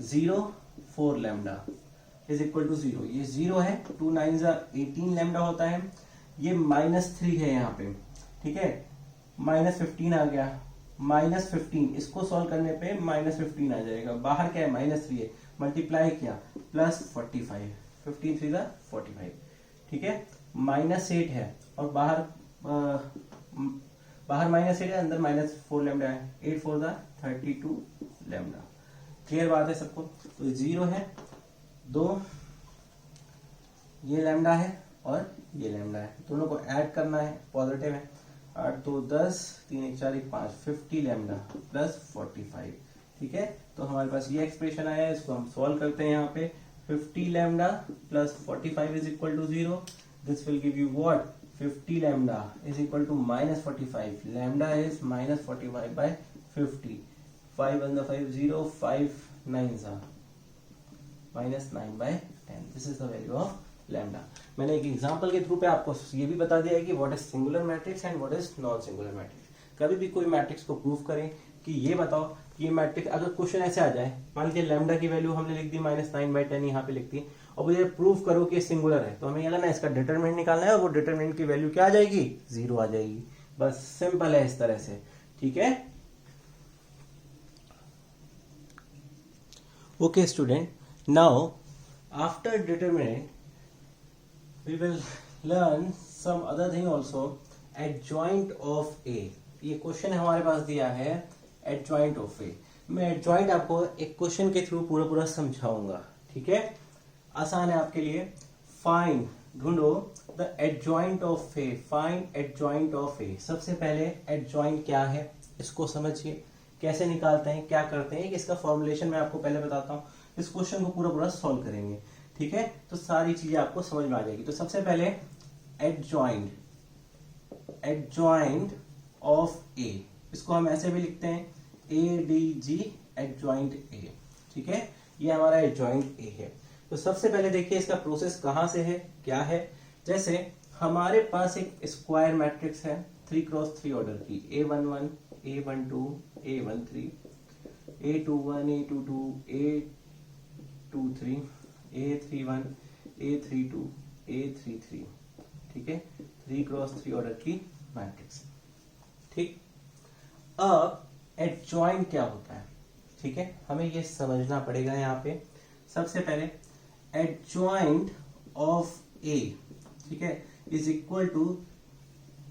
0 4 लैम्डा इज इक्वल टू 0, ये 0 है, 2 9 18 लैम्डा होता है, ये -3 है यहाँ पे, ठीक है, -15 आ गया, -15 इसको सॉल्व करने पे -15 आ जाएगा, बाहर क्या है -3 है, मल्टीप्लाई किया +45, 15 3 45, ठीक है, -8 है और बाहर -8 है, अंदर -4 लैम्डा है, 8 4 32 लैम्डा। क्लियर बात है सबको? तो 0 है, 2 ये लैम्डा है और ये लैम्डा है, दोनों को ऐड करना है, पॉजिटिव है, 8 2 10 3 1 4 1 5, 50 लैम्डा +45, ठीक है। तो हमारे पास ये एक्सप्रेशन आया है, इसको हम सॉल्व करते हैं यहाँ पे, 50 lambda +45 is equal to 0, this will give you what 50 lambda is equal to -45, lambda is -45 by 50, 5 1 5 0, 5 9 -9/10, this is the value of lambda. मैंने एक एग्जांपल के थ्रू पे आपको ये भी बता दिया है कि what is singular matrix and what is non singular matrix. कभी भी कोई मैट्रिक्स को प्रूव करें कि ये बताओ कि ये मैट्रिक्स, अगर क्वेश्चन ऐसे आ जाए, मान लीजिए लैम्डा की वैल्यू हमने लिख दी -9/10 यहाँ पे लिख दी, और मुझे प्रूव करो कि सिंगुलर है, तो हमें ये ना इसका डिटरमिनेंट निकालना है, और वो डिटरमिनेंट की वैल्यू क्या आ जाएगी 0 आ जाएगी, बस सिंपल है इस तरह से, ठीक है। Okay student, now after determinant we will learn some other thing also, adjoint of A. ये क्वेश्चन हमारे पास दिया है एडजॉइंट ऑफ ए। मैं एडजॉइंट आपको एक क्वेश्चन के थ्रू पूरा पूरा समझाऊंगा, ठीक है, आसान है आपके लिए। फाइंड, ढूंढो the adjoint of A, find adjoint of A. सबसे पहले एडजॉइंट क्या है इसको समझिए, कैसे निकालते हैं, क्या करते हैं, इसका फॉर्मुलेशन मैं आपको पहले बताता हूँ। इस क्वेश्चन को पूरा पूरा सॉल्व करेंगे, ठीक है, तो सारी चीजें आपको समझ में आ जाएगी। तो सबसे पहले एडजॉइंट, एडजॉइंट ऑफ ए, इसको हम ऐसे भी लिखते हैं ADG, एडजॉइंट ए, ठीक है, ये हमारा एडजॉइंट ए है। तो सबसे पहले देखिए इसका प्रोसेस कहां से है, क्या है। जैसे हमारे पास एक स्क्वायर मैट्रिक्स है 3x3 ऑर्डर की, A11, A12, A13, A21, A22, A23, A31, A32, A33, ठीक है, 3x3 ऑर्डर की मैट्रिक्स। ठीक, अब एडजॉइंट क्या होता है, ठीक है, हमें ये समझना पड़ेगा। यहाँ पे सबसे पहले एडजॉइंट ऑफ ए, ठीक है, is equal to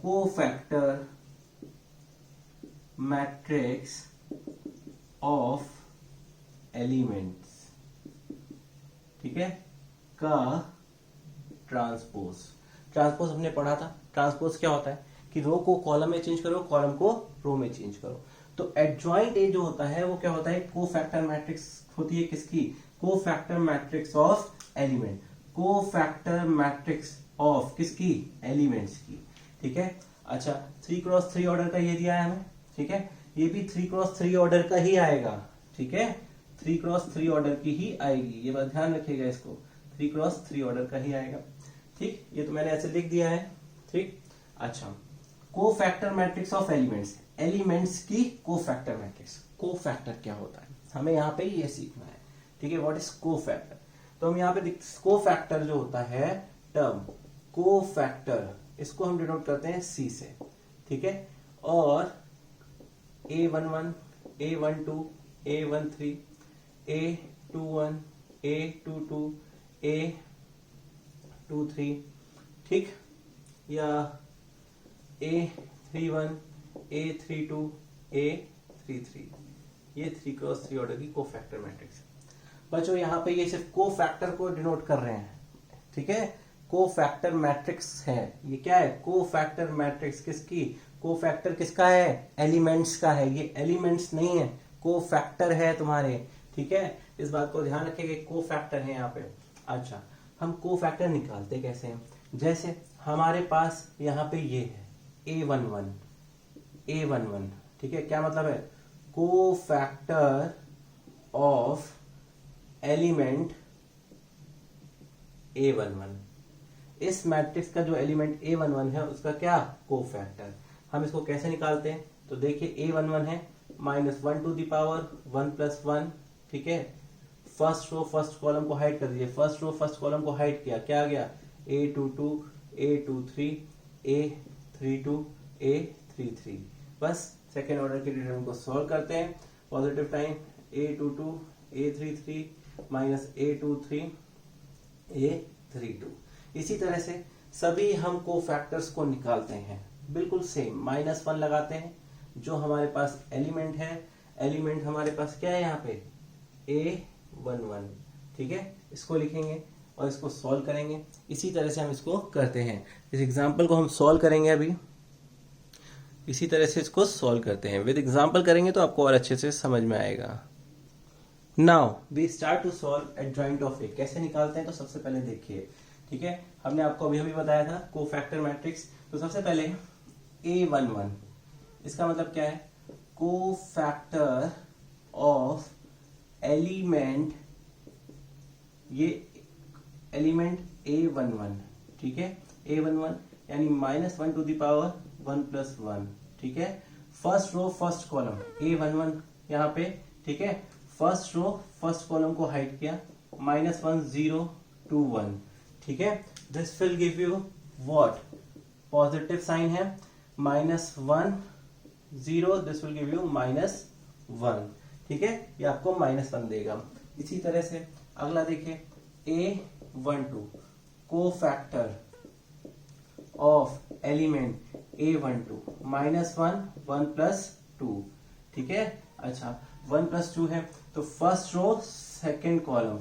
cofactor matrix of elements, ठीक है, का ट्रांसपोज। ट्रांसपोज हमने पढ़ा था, ट्रांसपोज क्या होता है कि रो को कॉलम में चेंज करो, कॉलम को रो में चेंज करो। तो एडजॉइंट ए जो होता है वो क्या होता है, कोफैक्टर मैट्रिक्स होती है किसकी, cofactor matrix of element, cofactor matrix of किसकी, एलिमेंट्स की, ठीक है। अच्छा, 3x3 ऑर्डर का ये दिया है हमें, ठीक है, ये भी 3x3 ऑर्डर का ही आएगा, ठीक है, 3x3 ऑर्डर की ही आएगी, ये बात ध्यान रखिएगा, इसको 3x3 ऑर्डर का ही आएगा, ठीक, ये तो मैंने ऐसे लिख दिया है, ठीक। अच्छा, cofactor matrix of elements, elements की कोफैक्टर मैट्रिक्स, कोफैक्टर क्या होता है हमें यहाँ पे ये सीखना है, ठीक है, व्हाट इज कोफैक्टर। तो हम यहाँ पे कोफैक्टर जो होता है टर्म, कोफैक्टर, इसको हम डिनोट करते हैं C से, ठीक है, और A11, A12, A13, A21, A22, A23, ठीक, या A31, A32, A33, ये 3x3 ऑर्डर की कोफैक्टर मैट्रिक्स। बच्चों यहाँ पे ये सिर्फ कोफैक्टर को डिनोट कर रहे हैं, ठीक है, कोफैक्टर मैट्रिक्स है, ये क्या है, कोफैक्टर मैट्रिक्स किसकी, कोफैक्टर किसका है, एलिमेंट्स का है, ये एलिमेंट्स नहीं है, कोफैक्टर है तुम्हारे, ठीक है, इस बात को ध्यान रखिए, कोफैक्टर है यहाँ पे। अच्छा, हम कोफैक्टर निकालते कैसे हैं, जैसे हमारे पास यहाँ पे ये है A11, A11, ठीक है, क्या मतलब है, कोफैक्टर ऑफ एलिमेंट A11, इस मैट्रिक्स का जो एलिमेंट A11 है उसका क्या, कोफैक्टर। हम इसको कैसे निकालते हैं, तो देखिए A11 है -1 टू द पावर 1 + 1, ठीक है, फर्स्ट रो फर्स्ट कॉलम को हाइड कर दीजिए, फर्स्ट रो फर्स्ट कॉलम को हाइड किया, क्या आ गया, A22, A23, A32, A33, बस सेकेंड ऑर्डर के डिटरमिनेंट को सॉल्व करते हैं, positive time A22, A33 -A23, A32। इसी तरह से सभी हम कोफैक्टर्स को निकालते हैं, बिल्कुल सेम, -1 लगाते हैं, जो हमारे पास एलिमेंट है, एलिमेंट हमारे पास क्या है यहाँ पे, A11, ठीक है, इसको लिखेंगे और इसको सॉल्व करेंगे। इसी तरह से हम इसको करते हैं, इस एग्जांपल को हम सॉल्व करेंगे अभी, इसी तरह से इसको सॉल्व करते हैं, विद एग्जांपल करेंगे तो आपको और अच्छे से समझ में आएगा। Now we start to solve adjoint of A, कैसे निकालते हैं, तो सबसे पहले देखिए, ठीक है, हमने आपको अभी बताया था कोफैक्टर मैट्रिक्स। तो सबसे पहले A11, इसका मतलब क्या है, कोफैक्टर ऑफ एलिमेंट, ये एलिमेंट A11, ठीक है, A11 यानी -1 टू द पावर 1 + 1, ठीक है, first row first column A11 यहाँ पे, ठीक है, फर्स्ट रो फर्स्ट कॉलम को हाइड किया, -1 0 2 1, ठीक है, this will give you what, positive sign है, -1 0, दिस विल गिव यू -1, ठीक है, ये आपको -1 देगा। इसी तरह से अगला देखिए A12, cofactor of element A12 -1 1 + 2, ठीक है। अच्छा 1 + 2 है तो फर्स्ट रो सेकेंड कॉलम,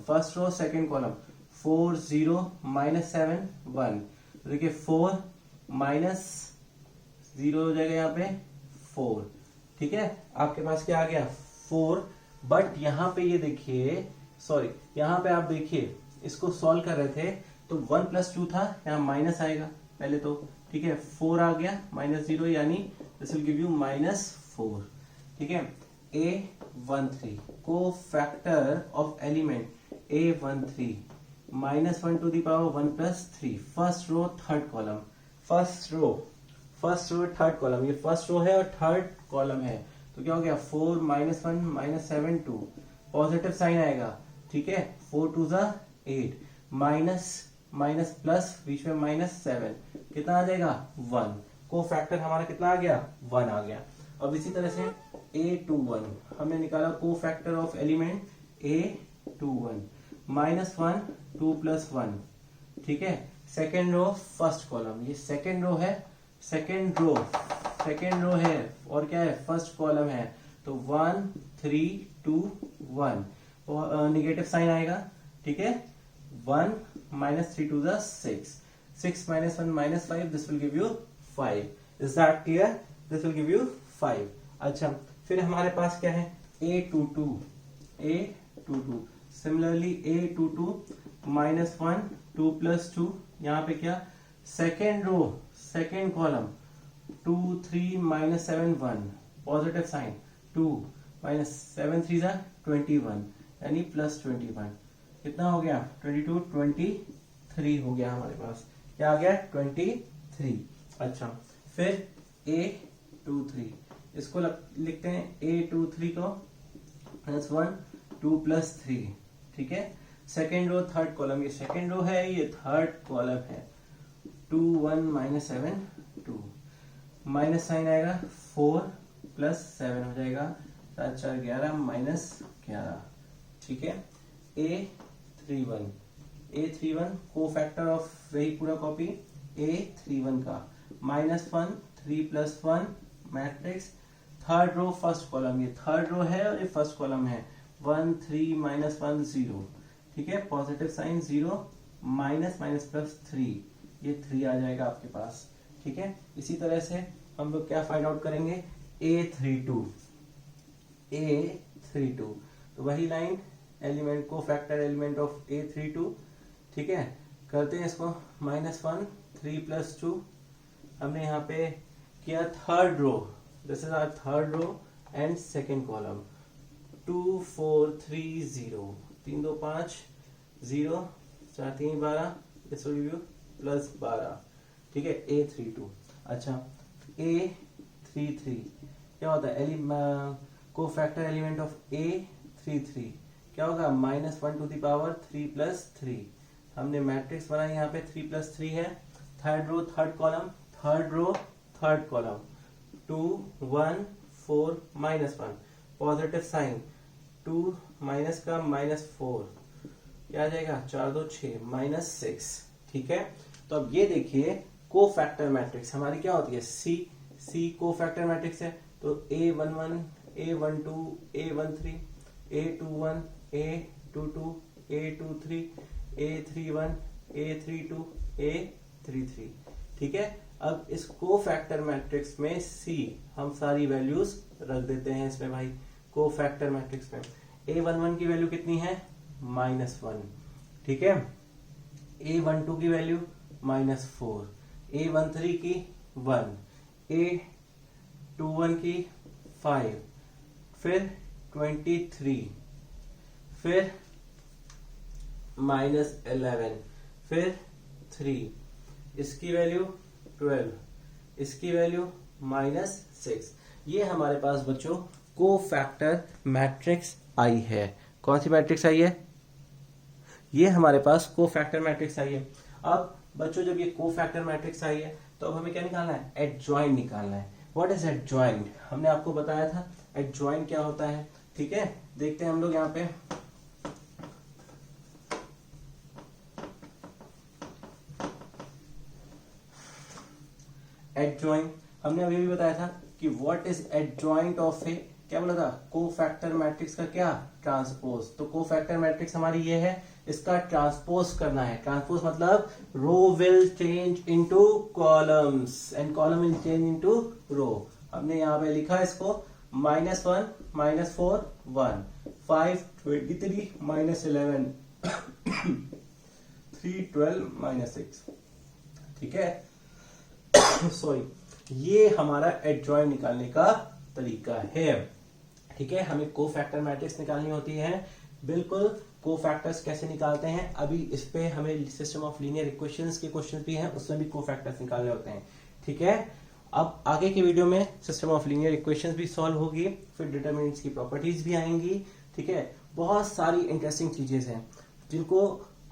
4 0 -7 1, तो देखिए 4 माइनस 0 हो जाएगा यहाँ पे 4, ठीक है। आपके पास क्या आ गया 4, बट यहाँ पे ये देखिए, सॉरी यहाँ पे आप देखिए इसको सॉल्व कर रहे थे तो 1 + 2 था, यहाँ माइनस आएगा पहले तो, ठीक है। 4 आ गया -0 यानी दिस विल गिव यू -4, ठीक है। A13 cofactor of element A13 -1 to the power 1 + 3, first row third column, first row third column, ये फर्स्ट रो है और थर्ड कॉलम है, तो क्या हो गया 4 -1 -7 2, पॉजिटिव साइन आएगा, ठीक है। 4 2 = 8, माइनस प्लस बीच में -7, कितना आ जाएगा 1, को फैक्टर हमारा कितना आ गया 1 आ गया। अब इसी तरह से A21 हमने निकाला को फैक्टर ऑफ एलिमेंट A21 -1 2 + 1, ठीक है। सेकेंड रो फर्स्ट कॉलम, ये सेकेंड रो है, सेकेंड रो है और क्या है फर्स्ट कॉलम है, तो 1 3 2 1, निगेटिव साइन आएगा, ठीक है। 1 -3 2 = 6, 6 -1 -5, this will give you 5, is that clear, this will give you 5। अच्छा फिर हमारे पास क्या है A22 सिमिलरली A22 -1 2 + 2, यहाँ पे क्या second row second column 2 3 -7 1, positive sign 2 -7 3 = 21 यानी +21, कितना हो गया 22 23 हो गया हमारे पास, क्या आ गया 23। अच्छा फिर A23 इसको लिखते हैं A23 को -1 2 + 3, ठीक है। सेकेंड रो थर्ड कॉलम, ये सेकेंड रो है ये थर्ड कॉलम है, 2 1 -7 2, माइनस साइन आएगा 4 + 7 हो जाएगा, 7 4 11 -11, ठीक है। A31 को फैक्टर ऑफ वही पूरा कॉपी A31 का -1 3 + 1 matrix, third row first column, ये थर्ड रो है और ये फर्स्ट कॉलम है, 1 3 -1 0, ठीक है। पॉजिटिव साइन 0 माइनस प्लस 3, ये 3 आ जाएगा आपके पास, ठीक है। इसी तरह से हम लोग क्या फाइंड आउट करेंगे A32 तो वही लाइन एलिमेंट को फैक्टर एलिमेंट ऑफ A32, ठीक है। करते हैं इसको -1 3 + 2, हमने यहाँ पे किया third row, this is our third row and second column, 2 4 3 0, 3 2 5 0 4 3 12, this will give you +12, ठीक है। A32 अच्छा A33 क्या होता है को फैक्टर एलिमेंट ऑफ A33 क्या होगा -1 to the power 3 + 3, हमने मैट्रिक्स बनाई यहाँ पे 3 + 3 है, third row third column 2 1 4 -1, positive sign 2 minus का -4, क्या आ जाएगा 4 2 6 -6, ठीक है। तो अब ये देखिए को फैक्टर मैट्रिक्स हमारी क्या होती है सी को फैक्टर मैट्रिक्स है, तो A11 A12 A13 A21 A22 A23 A31 A32 A33, ठीक है। अब इस को फैक्टर मैट्रिक्स में सी हम सारी वैल्यूज रख देते हैं इसमें भाई, को फैक्टर मैट्रिक्स में A11 की वैल्यू कितनी है -1, ठीक है। A12 की वैल्यू -4, A13 की 1, A21 की 5, फिर 23, फिर -11, फिर 3, इसकी वैल्यू 12, इसकी वैल्यू -6, ये हमारे पास बच्चों को फैक्टर मैट्रिक्स आई है। कौन सी मैट्रिक्स आई है, ये हमारे पास को फैक्टर मैट्रिक्स आई है। अब बच्चों जब ये को फैक्टर मैट्रिक्स आई है तो अब हमें क्या निकालना है एडजॉइंट निकालना है। व्हाट इज एडजॉइंट, हमने आपको बताया था एडजॉइंट क्या होता है, ठीक है। देखते हैं हम लोग यहाँ पे एडजॉइंट, हमने अभी भी बताया था कि व्हाट इज एडजॉइंट ऑफ ए, क्या बोला था, कोफैक्टर मैट्रिक्स का क्या, ट्रांसपोज। तो कोफैक्टर मैट्रिक्स हमारी ये है, इसका ट्रांसपोज करना है। ट्रांसपोज मतलब row will change into columns and column will change into row. हमने यहाँ पे लिखा इसको -1 -4 1 5 23 -11 3 12 -6, ठीक है। सॉरी, ये हमारा एडजॉइंट निकालने का तरीका है, ठीक है। हमें कोफैक्टर मैट्रिक्स निकालनी होती है, बिल्कुल। कोफैक्टर्स कैसे निकालते हैं, अभी इस पे हमें सिस्टम ऑफ लीनियर इक्वेशंस के क्वेश्चन भी हैं, उसमें भी कोफैक्टर्स निकालने होते हैं, ठीक है। अब आगे के वीडियो में सिस्टम ऑफ लीनियर इक्वेशंस भी सॉल्व होगी, फिर डिटरमिनेंट्स की प्रॉपर्टीज भी आएंगी, ठीक है। बहुत सारी इंटरेस्टिंग चीजें हैं जिनको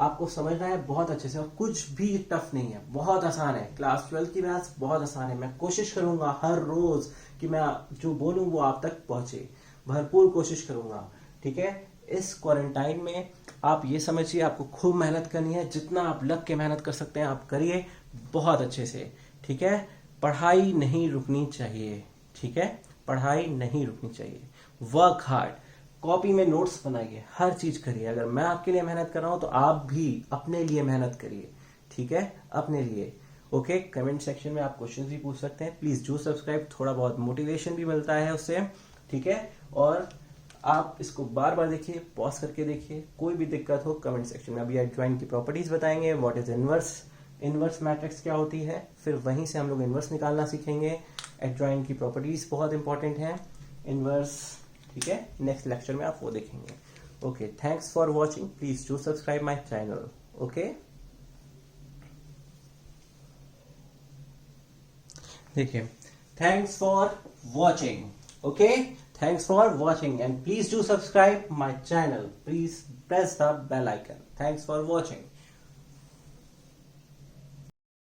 आपको समझना है बहुत अच्छे से, और कुछ भी टफ नहीं है, बहुत आसान है। क्लास 12 की मैथ्स बहुत आसान है। मैं कोशिश करूंगा हर रोज कि मैं जो बोलूं वो आप तक पहुंचे, भरपूर कोशिश करूंगा, ठीक है। इस क्वारंटाइन में आप ये समझिए आपको खूब मेहनत करनी है, जितना आप लग के मेहनत कर सकते हैं आप करिए बहुत अच्छे से, ठीक है। पढ़ाई नहीं रुकनी चाहिए, ठीक है, पढ़ाई नहीं रुकनी चाहिए। वर्क हार्ड, कॉपी में नोट्स बनाइए, हर चीज करिए। अगर मैं आपके लिए मेहनत कर रहा हूं तो आप भी अपने लिए मेहनत करिए, ठीक है, अपने लिए। ओके, कमेंट सेक्शन में आप क्वेश्चंस भी पूछ सकते हैं। प्लीज डू सब्सक्राइब, थोड़ा बहुत मोटिवेशन भी मिलता है उससे, ठीक है। और आप इसको बार बार देखिए, पॉज करके देखिए, कोई भी दिक्कत हो कमेंट सेक्शन में। अभी एडजॉइंट की प्रॉपर्टीज बताएंगे, what is inverse, inverse matrix क्या होती है, फिर वहीं से हम लोग इनवर्स निकालना सीखेंगे। एडजॉइंट की प्रॉपर्टीज बहुत इंपॉर्टेंट है, इनवर्स, ठीक है। नेक्स्ट लेक्चर में आप वो देखेंगे। Okay, thanks for watching, please do subscribe my channel. Okay, देखिए, thanks for watching, okay, thanks for watching and please do subscribe my channel, please press the bell icon. Thanks for watching.